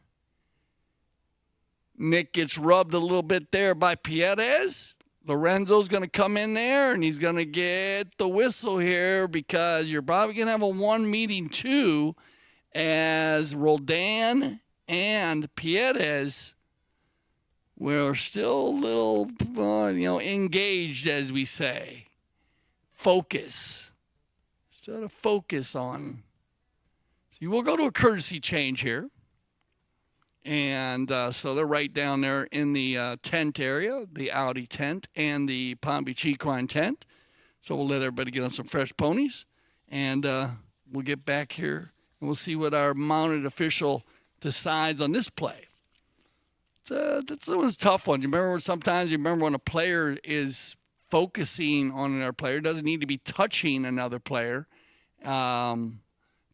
Nick gets rubbed a little bit there by Piedez. Lorenzo's going to come in there, and he's going to get the whistle here because you're probably going to have a 1 meeting 2 as Roldan and Piedez were still a little, engaged, as we say. Focus. Still to focus on. You will go to a courtesy change here. And so they're right down there in the tent area, the Audi tent and the Palm Beach Equine tent. So we'll let everybody get on some fresh ponies. And we'll get back here and we'll see what our mounted official decides on this play. That's a tough one. Sometimes you remember when a player is focusing on another player, doesn't need to be touching another player.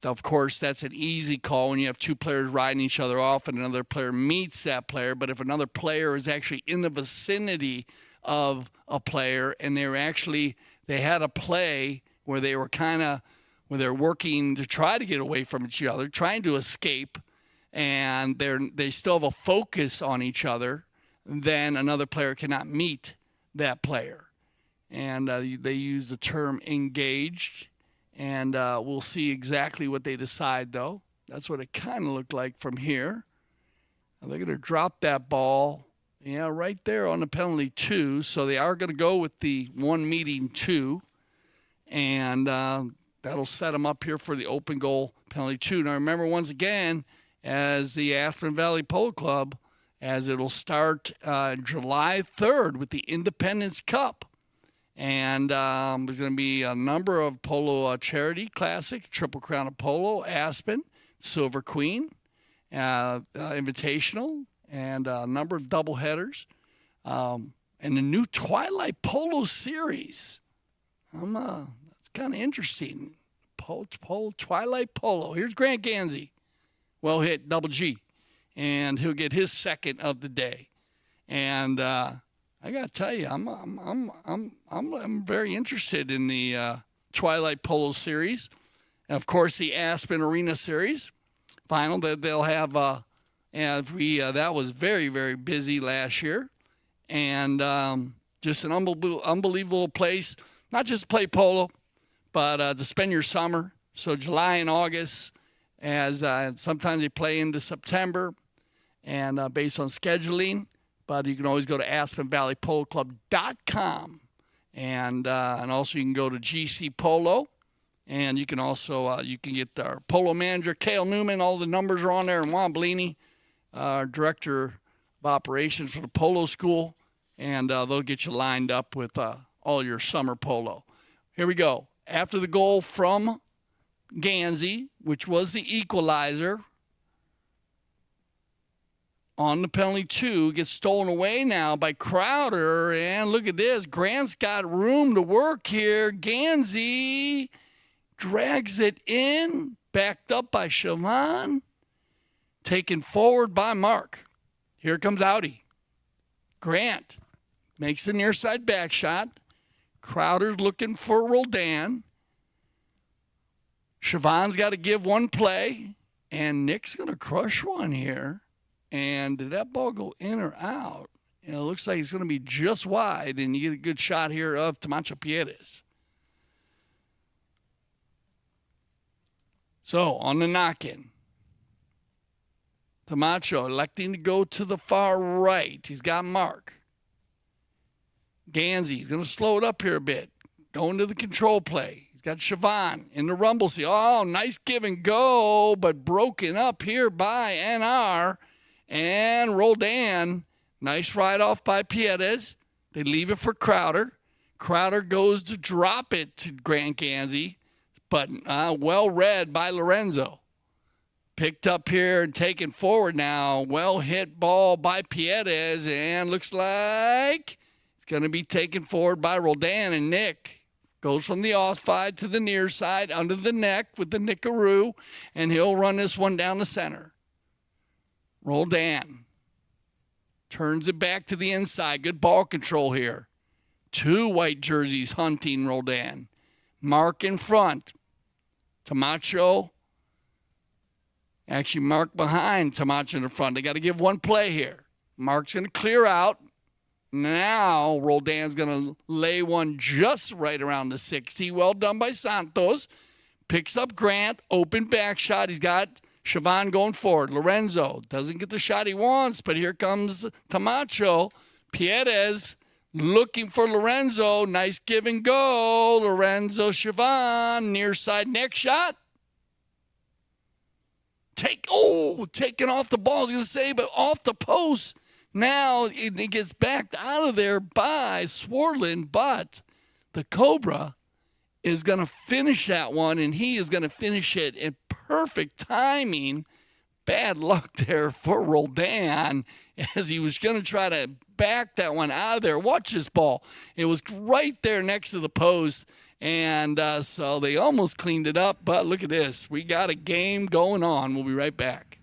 Of course, that's an easy call when you have two players riding each other off and another player meets that player. But if another player is actually in the vicinity of a player and they had a play where they were where they're working to try to get away from each other, trying to escape, and they still have a focus on each other, then another player cannot meet that player. And they use the term engaged. And we'll see exactly what they decide, though. That's what it kind of looked like from here. Now they're going to drop that ball Yeah, right there on the penalty 2. So they are going to go with the 1 meeting 2. And that'll set them up here for the open goal penalty 2. Now, remember, once again, as the Aspen Valley Polo Club, as it'll start July 3rd with the Independence Cup. And there's going to be a number of polo charity classic, Triple Crown of Polo, Aspen, Silver Queen, Invitational, and a number of doubleheaders. And the new Twilight Polo Series. That's kind of interesting. Twilight Polo. Here's Grant Gansey. Well hit, double G. And he'll get his second of the day. And I got to tell you, I'm very interested in the Twilight Polo Series. And of course, the Aspen Arena Series final that they'll have. That was very, very busy last year. And just an unbelievable place, not just to play polo, but to spend your summer. So July and August, as sometimes they play into September, and based on scheduling. But you can always go to AspenValleyPoloClub.com, and also you can go to GC Polo, and you can also you can get our polo manager Cale Newman. All the numbers are on there, and Juan Bellini, our director of operations for the polo school, and they'll get you lined up with all your summer polo. Here we go. After the goal from Gansey, which was the equalizer, on the penalty 2, gets stolen away now by Crowder. And look at this. Grant's got room to work here. Gansey drags it in. Backed up by Siobhan. Taken forward by Mark. Here comes Audi. Grant makes the near side back shot. Crowder's looking for Roldan. Siobhan's got to give one play. And Nick's going to crush one here. And did that ball go in or out? It looks like it's going to be just wide, and you get a good shot here of Tamacho Pierres. So, on the knock-in, Tamacho electing to go to the far right. He's got Mark. Gansey's going to slow it up here a bit. Going to the control play. He's got Siobhan in the rumble seat. Oh, nice give and go, but broken up here by NR. And Roldan, nice ride off by Pierres. They leave it for Crowder. Crowder goes to drop it to Grant Gansey, but well read by Lorenzo. Picked up here and taken forward now. Well hit ball by Pierres, and looks like it's going to be taken forward by Roldan. And Nick goes from the off side to the near side, under the neck with the nickaroo, and he'll run this one down the center. Roldan turns it back to the inside. Good ball control here. 2 white jerseys hunting Roldan. Mark in front. Tamacho. Actually, Mark behind Tamacho in the front. They got to give one play here. Mark's going to clear out. Now Roldan's going to lay one just right around the 60. Well done by Santos. Picks up Grant. Open back shot. He's got Siobhan going forward. Lorenzo doesn't get the shot he wants, but here comes Tamacho. Pierres looking for Lorenzo. Nice give and go. Lorenzo, Siobhan, near side neck shot. Taken off the ball, I was going to say, but off the post. Now it gets backed out of there by Swarland, but the Cobra is going to finish that one, and he is going to finish it in perfect timing. Bad luck there for Roldan as he was going to try to back that one out of there. Watch this ball. It was right there next to the post, and so they almost cleaned it up. But look at this. We got a game going on. We'll be right back.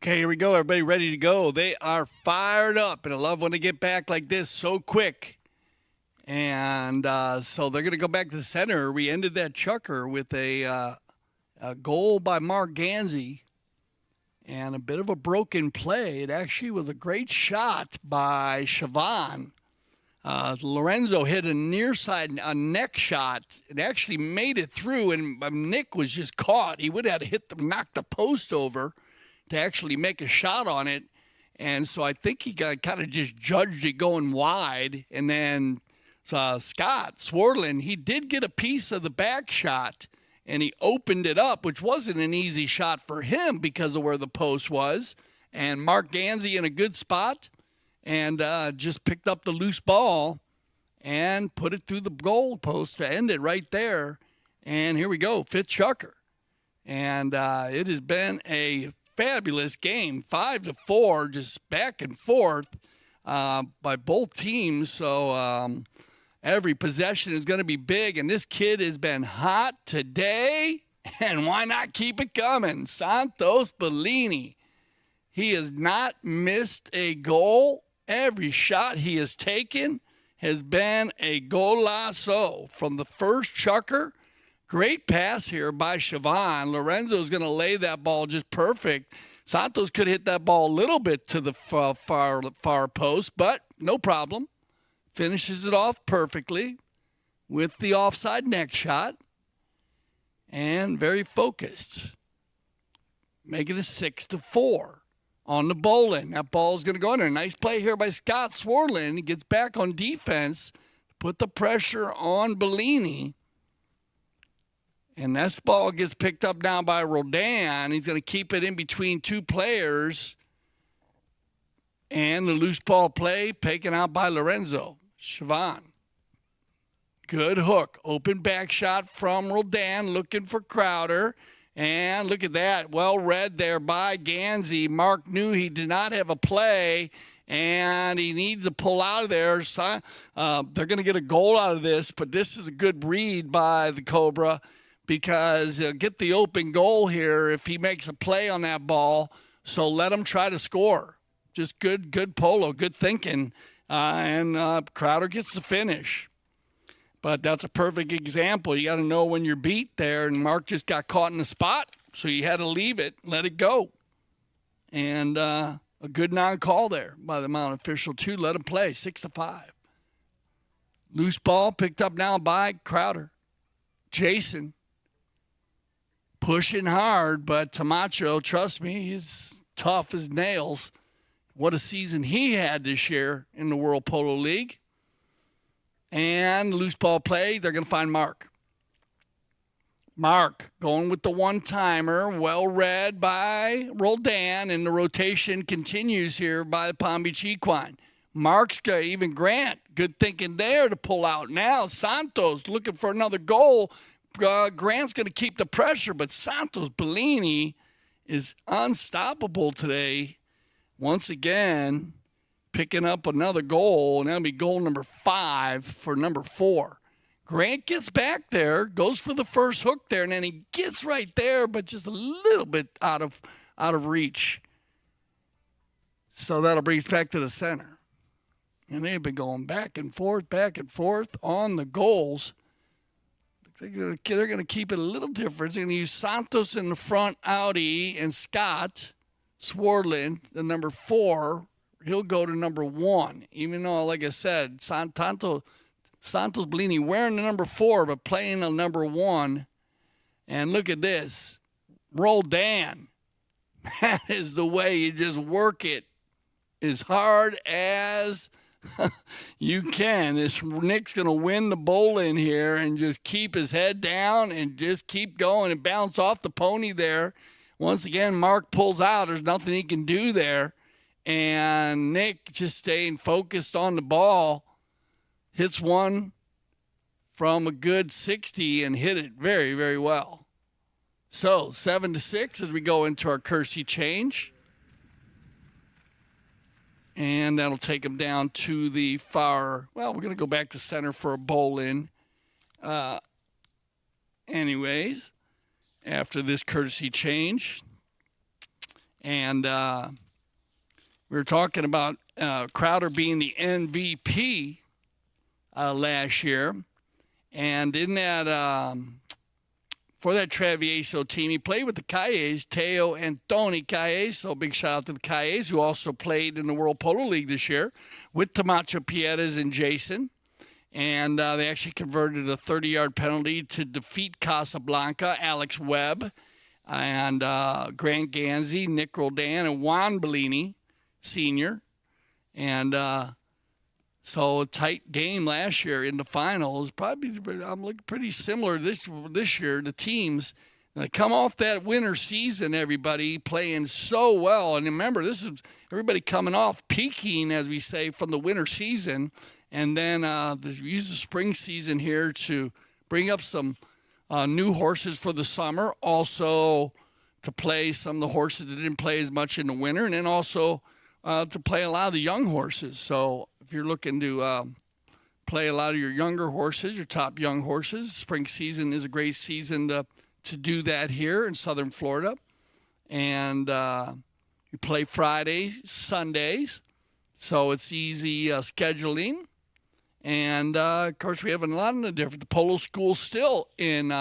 Okay, here we go. Everybody ready to go. They are fired up, and I love when they get back like this so quick. And so they're going to go back to the center. We ended that Chukker with a goal by Mark Ganzi and a bit of a broken play. It actually was a great shot by Siobhan. Lorenzo hit a near side, a neck shot. It actually made it through, and Nick was just caught. He would have had to knock the post over to actually make a shot on it. And so I think he kind of just judged it going wide. And then Scott Swartland, he did get a piece of the back shot, and he opened it up, which wasn't an easy shot for him because of where the post was. And Mark Ganzi in a good spot, and just picked up the loose ball and put it through the goal post to end it right there. And here we go, fifth Chukker. And it has been a fabulous game, 5-4, just back and forth by both teams. So every possession is going to be big, and this kid has been hot today, and why not keep it coming? Santos Bellini. He has not missed a goal. Every shot he has taken has been a golazo from the first Chukker. Great pass here by Siobhan. Lorenzo's going to lay that ball just perfect. Santos could hit that ball a little bit to the far post, but no problem. Finishes it off perfectly with the offside neck shot. And very focused. Making it 6-4 on the bowling. That ball's going to go in there. Nice play here by Scott Swartland. He gets back on defense, put the pressure on Bellini. And that ball gets picked up now by Roldan. He's going to keep it in between two players. And the loose ball play taken out by Lorenzo. Siobhan. Good hook. Open back shot from Roldan looking for Crowder. And look at that. Well read there by Ganzi. Mark knew he did not have a play, and he needs to pull out of there. So, they're going to get a goal out of this, but this is a good read by the Cobra because he'll get the open goal here if he makes a play on that ball. So let him try to score. Just good polo, good thinking. And Crowder gets the finish. But that's a perfect example. You got to know when you're beat there, and Mark just got caught in the spot, so you had to leave it, let it go. And a good non-call there by the Mount official, too. Let him play, 6-5. Loose ball picked up now by Crowder. Jason pushing hard, but Tamacho, trust me, he's tough as nails. What a season he had this year in the World Polo League. And loose ball play, they're going to find Mark. Mark going with the one-timer, well read by Roldan, and the rotation continues here by the Palm Beach Equine. Mark's got even Grant, good thinking there to pull out. Now Santos looking for another goal. Grant's going to keep the pressure, but Santos Bellini is unstoppable today. Once again, picking up another goal, and that'll be goal number 5 for number 4. Grant gets back there, goes for the first hook there, and then he gets right there, but just a little bit out of reach. So that'll bring us back to the center. And they've been going back and forth on the goals. They're going to keep it a little different. They're going to use Santos in the front, Audi, and Scott Swartland, the number 4. He'll go to number 1, even though, like I said, Santos Bellini wearing the number 4, but playing the number 1. And look at this. Roldan. That is the way you just work it as hard as you can. Nick's going to win the bowling here and just keep his head down and just keep going and bounce off the pony there. Once again, Mark pulls out. There's nothing he can do there. And Nick just staying focused on the ball, hits one from a good 60 and hit it very, very well. So 7-6 as we go into our Kersey change. And that'll take him down to the far, well, we're going to go back to center for a bowl-in. Anyways, after this courtesy change. And we were talking about Crowder being the MVP last year. And in that, for that Travieso team, he played with the Calles, Teo and Tony Calles. So big shout out to the Calles, who also played in the World Polo League this year with Camacho Pietas and Jason. And they actually converted a 30-yard penalty to defeat Casablanca, Alex Webb, and Grant Ganzi, Nick Roldan, and Juan Bellini, Sr. And so a tight game last year in the finals. Probably I'm looking pretty similar this year. The teams, they come off that winter season, everybody playing so well. And remember, this is everybody coming off peaking, as we say, from the winter season. And then use the spring season here to bring up some new horses for the summer. Also to play some of the horses that didn't play as much in the winter. And then also to play a lot of the young horses. So if you're looking to play a lot of your younger horses, your top young horses, spring season is a great season to do that here in southern Florida. And you play Fridays, Sundays, so it's easy scheduling. And, of course, we have a lot of the polo school's still in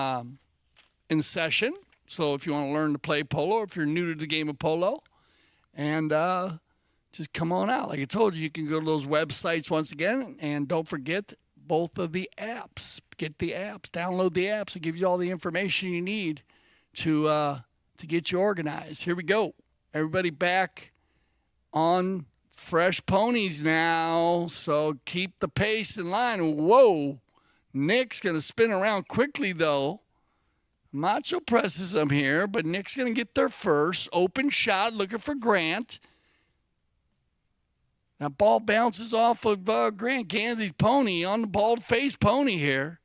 session. So if you want to learn to play polo, if you're new to the game of polo, and just come on out. Like I told you, you can go to those websites once again, and don't forget both of the apps. Get the apps. Download the apps. It'll give you all the information you need to get you organized. Here we go. Everybody back on fresh ponies now, so keep the pace in line. Whoa. Nick's going to spin around quickly, though. Macho presses him here, but Nick's going to get there first. Open shot, looking for Grant. That ball bounces off of Grant Ganzi's pony on the bald-faced pony here.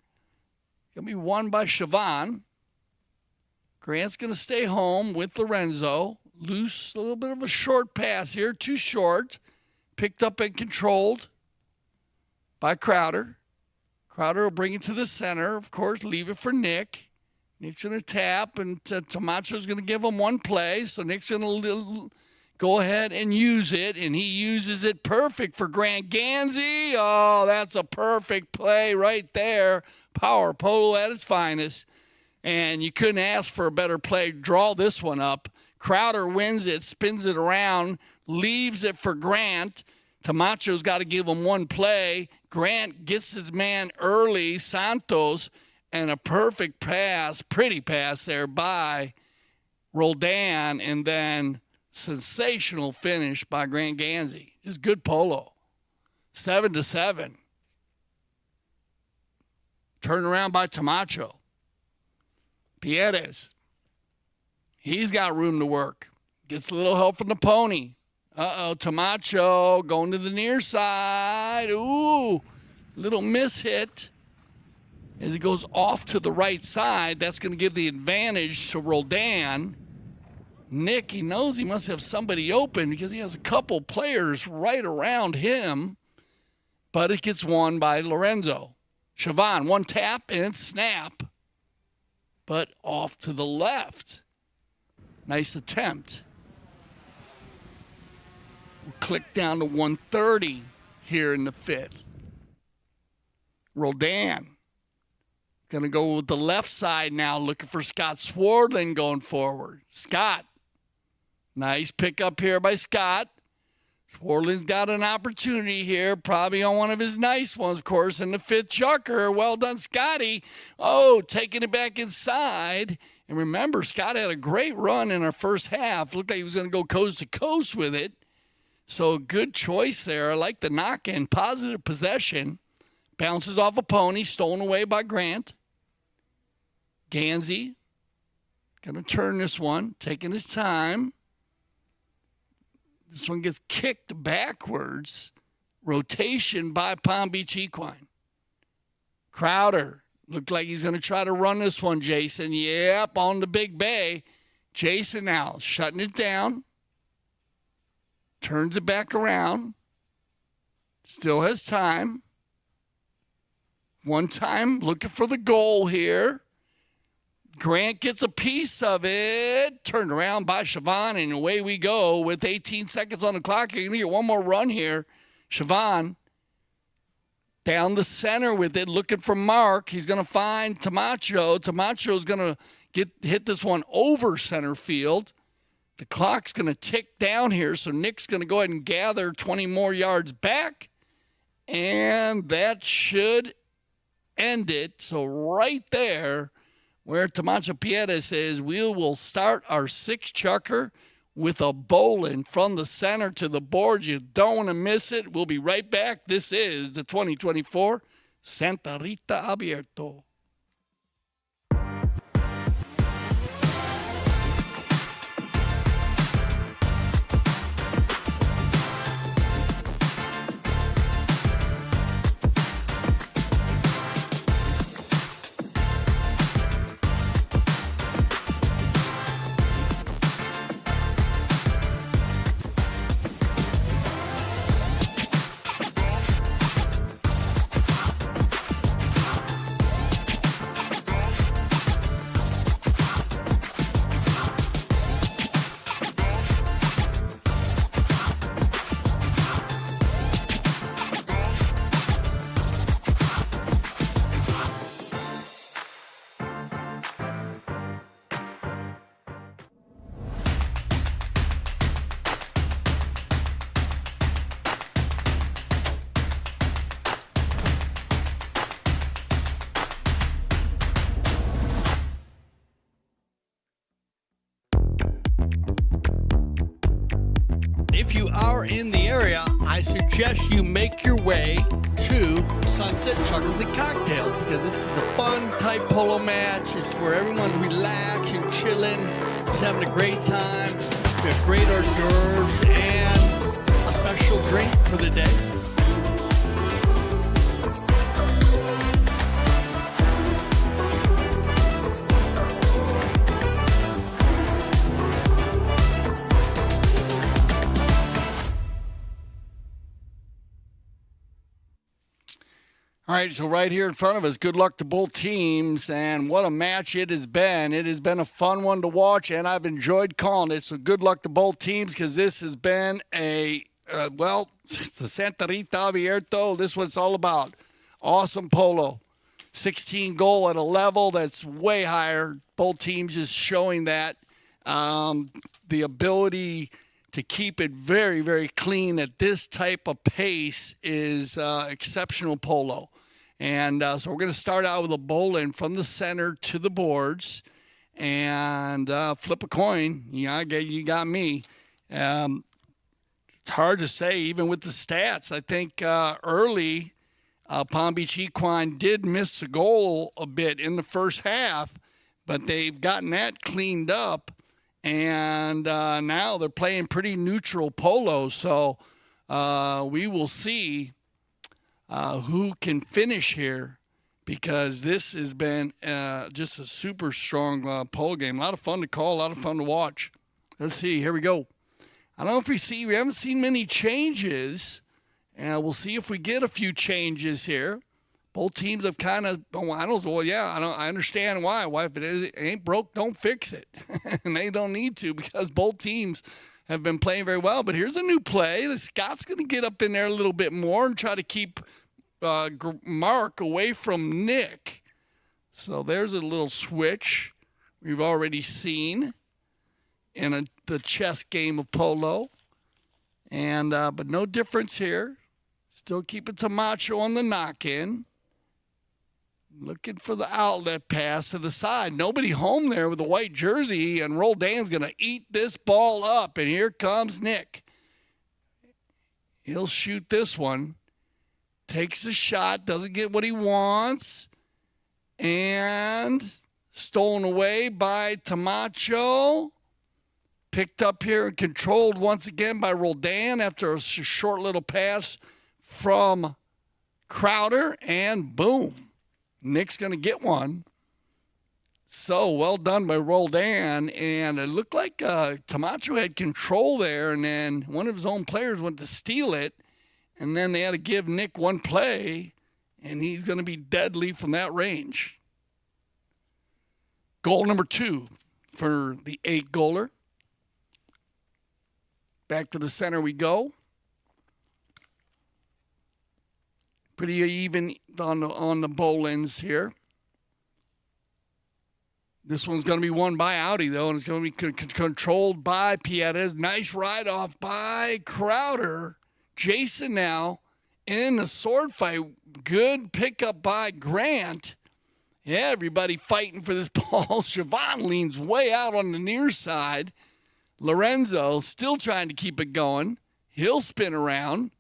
Going to be won by Siobhan. Grant's going to stay home with Lorenzo. Loose, a little bit of a short pass here, too short. Picked up and controlled by Crowder. Crowder will bring it to the center, of course, leave it for Nick. Nick's going to tap, and Tamacho's going to give him one play, so Nick's going to go ahead and use it, and he uses it perfect for Grant Ganzi. Oh, that's a perfect play right there. Power polo at its finest, and you couldn't ask for a better play. Draw this one up. Crowder wins it, spins it around, leaves it for Grant. Tamacho's got to give him one play. Grant gets his man early, Santos, and a perfect pass, pretty pass there by Roldan, and then sensational finish by Grant Ganzi. Just good polo. 7-7. Turned around by Tamacho. Pierres. He's got room to work. Gets a little help from the pony. Uh-oh, Tamacho going to the near side. Ooh, little miss hit. As he goes off to the right side, that's going to give the advantage to Roldan. Nick, he knows he must have somebody open because he has a couple players right around him. But it gets won by Lorenzo. Siobhan, one tap and snap. But off to the left. Nice attempt. We'll click down to 130 here in the fifth. Roldan. Going to go with the left side now, looking for Scott Swardlin going forward. Scott. Nice pickup here by Scott. Swardlin's got an opportunity here, probably on one of his nice ones, of course, in the fifth Chukker. Well done, Scotty. Oh, taking it back inside. And remember, Scott had a great run in our first half. Looked like he was going to go coast to coast with it. So good choice there. I like the knock-in. Positive possession. Bounces off a pony, stolen away by Grant. Ganzi. Going to turn this one, taking his time. This one gets kicked backwards. Rotation by Palm Beach Equine. Crowder. Looked like he's going to try to run this one, Jason. Yep, on the Big Bay. Jason now shutting it down. Turns it back around. Still has time. One time looking for the goal here. Grant gets a piece of it. Turned around by Siobhan, and away we go with 18 seconds on the clock. You're going to get one more run here. Siobhan down the center with it, looking for Mark. He's going to find Tamacho. Tamacho's going to hit this one over center field. The clock's going to tick down here, so Nick's going to go ahead and gather 20 more yards back, and that should end it. So right there, where Tamacho Pieta says we will start our sixth chukker with a bowling from the center to the board. You don't want to miss it. We'll be right back. This is the 2024 Santa Rita Abierto. If you are in the area, I suggest you make your way to Sunset Chuckers and Cocktail, because this is the fun type polo match. It's where everyone's relaxed and chilling, just having a great time. We have great hors d'oeuvres and a special drink for the day. All right, so right here in front of us, good luck to both teams, and what a match it has been. It has been a fun one to watch, and I've enjoyed calling it, so good luck to both teams, because this has been it's the Santa Rita Abierto. This is what it's all about. Awesome polo. 16 goal at a level that's way higher. Both teams just showing that. The ability to keep it very, very clean at this type of pace is exceptional polo. And so we're going to start out with a bowling from the center to the boards and flip a coin. Yeah, you got me. It's hard to say, even with the stats. I think early Palm Beach Equine did miss the goal a bit in the first half, but they've gotten that cleaned up. And now they're playing pretty neutral polo. So we will see who can finish here, because this has been just a super strong polo game. A lot of fun to call, a lot of fun to watch. Let's see. Here we go. I don't know if we haven't seen many changes. And we'll see if we get a few changes here. Both teams have kind of, I understand why. Why, if it ain't broke, don't fix it. And they don't need to, because both teams have been playing very well. But here's a new play. Scott's going to get up in there a little bit more and try to keep Mark away from Nick. So there's a little switch we've already seen in the chess game of polo. And but no difference here. Still keeping Tamacho on the knock-in. Looking for the outlet pass to the side. Nobody home there with the white jersey, and Roldan's going to eat this ball up. And here comes Nick. He'll shoot this one. Takes a shot, doesn't get what he wants. And stolen away by Tamacho. Picked up here and controlled once again by Roldan after a short little pass from Crowder. And boom. Nick's going to get one. So well done by Roldan. And it looked like Tamacho had control there, and then one of his own players went to steal it. And then they had to give Nick one play, and he's going to be deadly from that range. Goal number 2 for the 8-goaler. Back to the center we go. Pretty even on the bowl ends here. This one's going to be won by Audi, though, and it's going to be controlled by Pietas. Nice ride-off by Crowder. Jason now in the sword fight. Good pickup by Grant. Yeah, everybody fighting for this ball. Siobhan leans way out on the near side. Lorenzo still trying to keep it going. He'll spin around.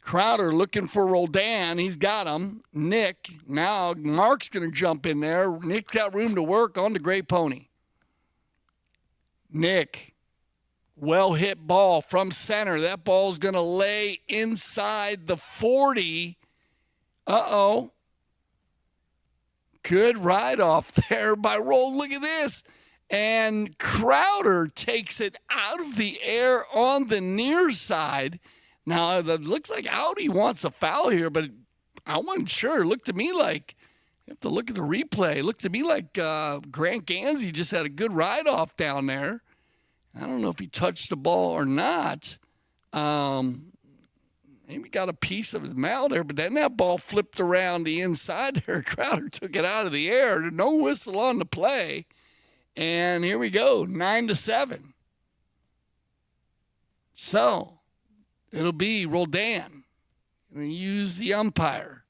Crowder looking for Roldan. He's got him. Nick. Now Mark's going to jump in there. Nick's got room to work on the Gray Pony. Nick. Well hit ball from center. That ball's going to lay inside the 40. Uh-oh. Good ride off there by Roll. Look at this. And Crowder takes it out of the air on the near side. Now, it looks like Audi wants a foul here, but I wasn't sure. It looked to me like, you have to look at the replay. It looked to me like Grant Gansey just had a good ride-off down there. I don't know if he touched the ball or not. Maybe got a piece of his mouth there, but then that ball flipped around the inside there. Crowder took it out of the air. No whistle on the play. And here we go, 9-7. So it'll be Roldan. Going to use the umpire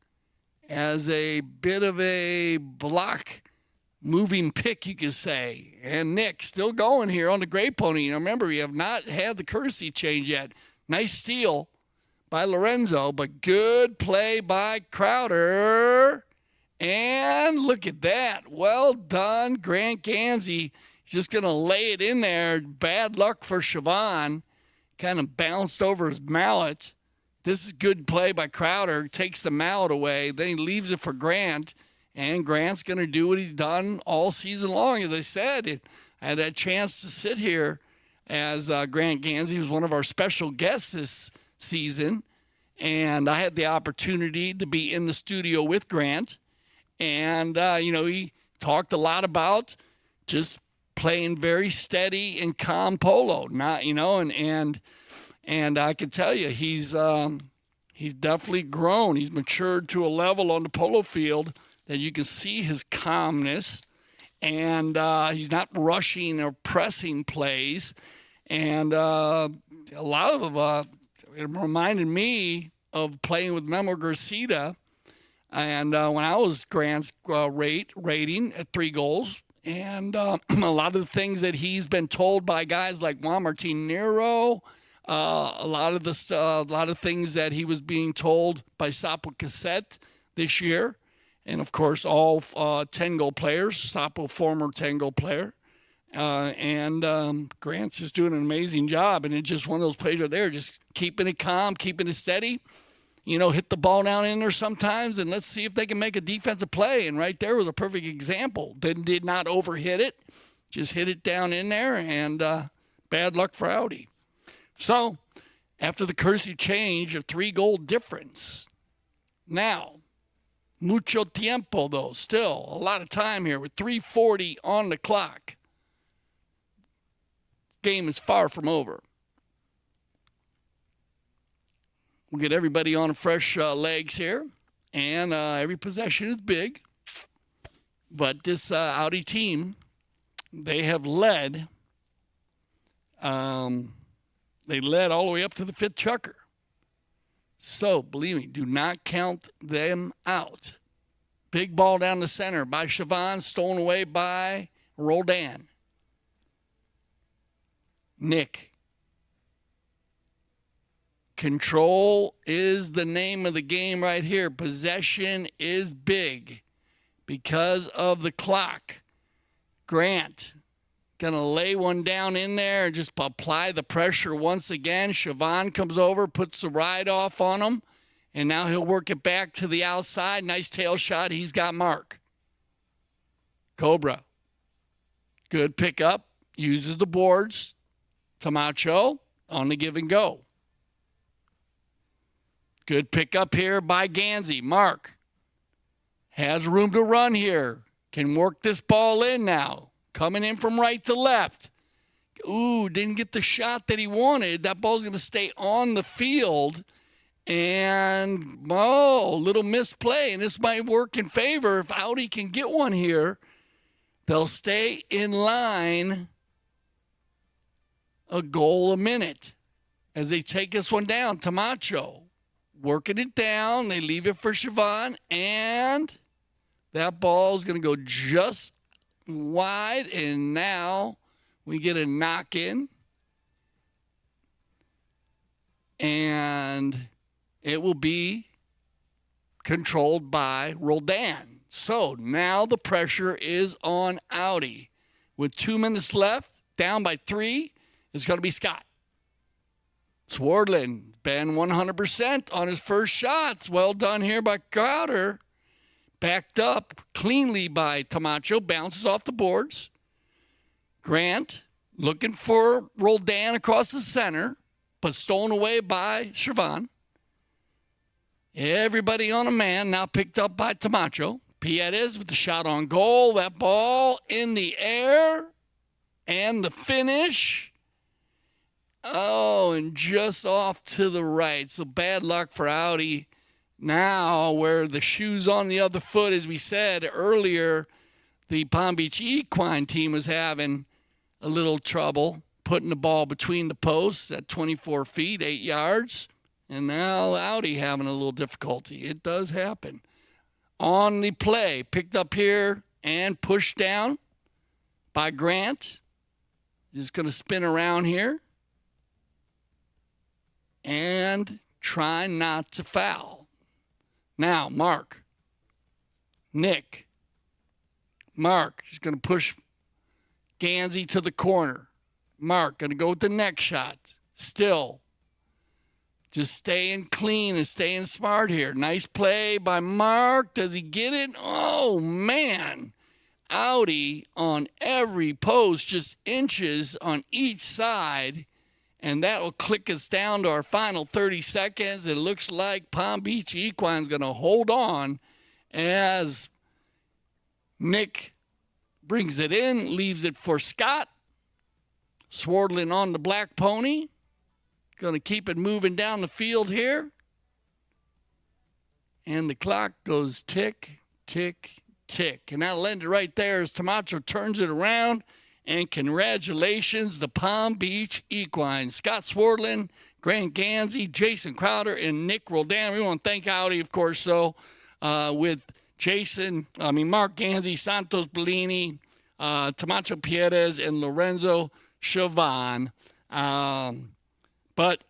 as a bit of a block moving pick, you could say. And Nick still going here on the Gray Pony. Now remember, we have not had the courtesy change yet. Nice steal by Lorenzo, but good play by Crowder. And look at that. Well done, Grant Gansey. He's just going to lay it in there. Bad luck for Siobhan. Kind of bounced over his mallet. This is good play by Crowder. Takes the mallet away. Then he leaves it for Grant. And Grant's going to do what he's done all season long. As I said, I had that chance to sit here as Grant Gansey was one of our special guests this season. And I had the opportunity to be in the studio with Grant. And, he talked a lot about just playing very steady and calm polo. And I can tell you, he's definitely grown. He's matured to a level on the polo field that you can see his calmness. And he's not rushing or pressing plays. And a lot of it reminded me of playing with Memo Garcia. And when I was Grant's rating at 3 goals, and a lot of the things that he's been told by guys like Juan Martin Nero, a lot of things that he was being told by Sapo Cassette this year, and of course all 10-goal players. Sapo, former 10-goal player, and Grant's just doing an amazing job. And it's just one of those plays right there, just keeping it calm, keeping it steady. Hit the ball down in there sometimes, and let's see if they can make a defensive play. And right there was a perfect example. Did not overhit it, just hit it down in there, and bad luck for Audi. So after the courtesy change, of 3-goal difference. Now, mucho tiempo, though, still a lot of time here with 3:40 on the clock. Game is far from over. We'll get everybody on fresh legs here, and every possession is big. But this Audi team, they have led. They led all the way up to the 5th Chukker. So, believe me, do not count them out. Big ball down the center by Siobhan, stolen away by Roldan. Nick. Control is the name of the game right here. Possession is big because of the clock. Grant going to lay one down in there and just apply the pressure once again. Siobhan comes over, puts the ride off on him, and now he'll work it back to the outside. Nice tail shot. He's got Mark. Cobra. Good pickup. Uses the boards. Tamacho on the give and go. Good pickup here by Gansey. Mark has room to run here. can work this ball in now. Coming in from right to left. Ooh, didn't get the shot that he wanted. That ball's going to stay on the field. And, little misplay. And this might work in favor. If Audi can get one here, they'll stay in line a goal a minute as they take this one down. Tamacho working it down. They leave it for Siobhan. And that ball is going to go just wide. And now we get a knock in. And it will be controlled by Roldan. So now the pressure is on Audi. With 2 minutes left, down by 3, it's going to be Scott. Swardlin been 100% on his first shots. Well done here by Crowder. Backed up cleanly by Tamacho. Bounces off the boards. Grant looking for Roldan across the center, but stolen away by Siobhan. Everybody on a man, now picked up by Tamacho. Piedez with the shot on goal. That ball in the air. And the finish. Oh, and just off to the right. So bad luck for Audi. Now, where the shoe's on the other foot, as we said earlier, the Palm Beach Equine team was having a little trouble putting the ball between the posts at 24 feet, 8 yards. And now Audi having a little difficulty. It does happen. On the play, picked up here and pushed down by Grant. Just going to spin around here. And try not to foul. Now, Mark. Nick. Mark is going to push Gansey to the corner. Mark going to go with the next shot. Still. Just staying clean and staying smart here. Nice play by Mark. Does he get it? Oh, man. Audi on every post, just inches on each side. And that will click us down to our final 30 seconds. It looks like Palm Beach Equine's going to hold on as Nick brings it in, leaves it for Scott. Swardlin on the black pony. Going to keep it moving down the field here. And the clock goes tick, tick, tick. And that'll end it right there as Tamacho turns it around. And congratulations, the Palm Beach Equine. Scott Swardlin, Grant Gansey, Jason Crowder, and Nick Roldan. We want to thank Audi, of course, with Mark Gansey, Santos Bellini, Tamacho Piedez, and Lorenzo Siobhan. But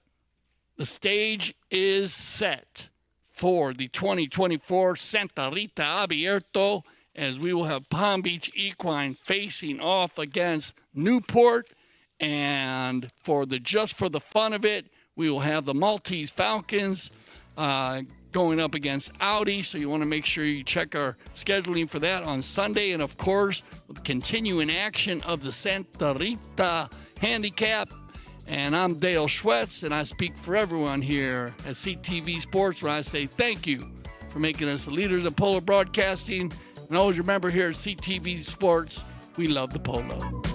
the stage is set for the 2024 Santa Rita Abierto, as we will have Palm Beach Equine facing off against Newport. And just for the fun of it, we will have the Maltese Falcons going up against Audi. So you want to make sure you check our scheduling for that on Sunday. And, of course, with continuing action of the Santa Rita Handicap. And I'm Dale Schwetz, and I speak for everyone here at CTV Sports when I say thank you for making us the leaders of polo broadcasting. And always remember here at CTV Sports, we love the polo.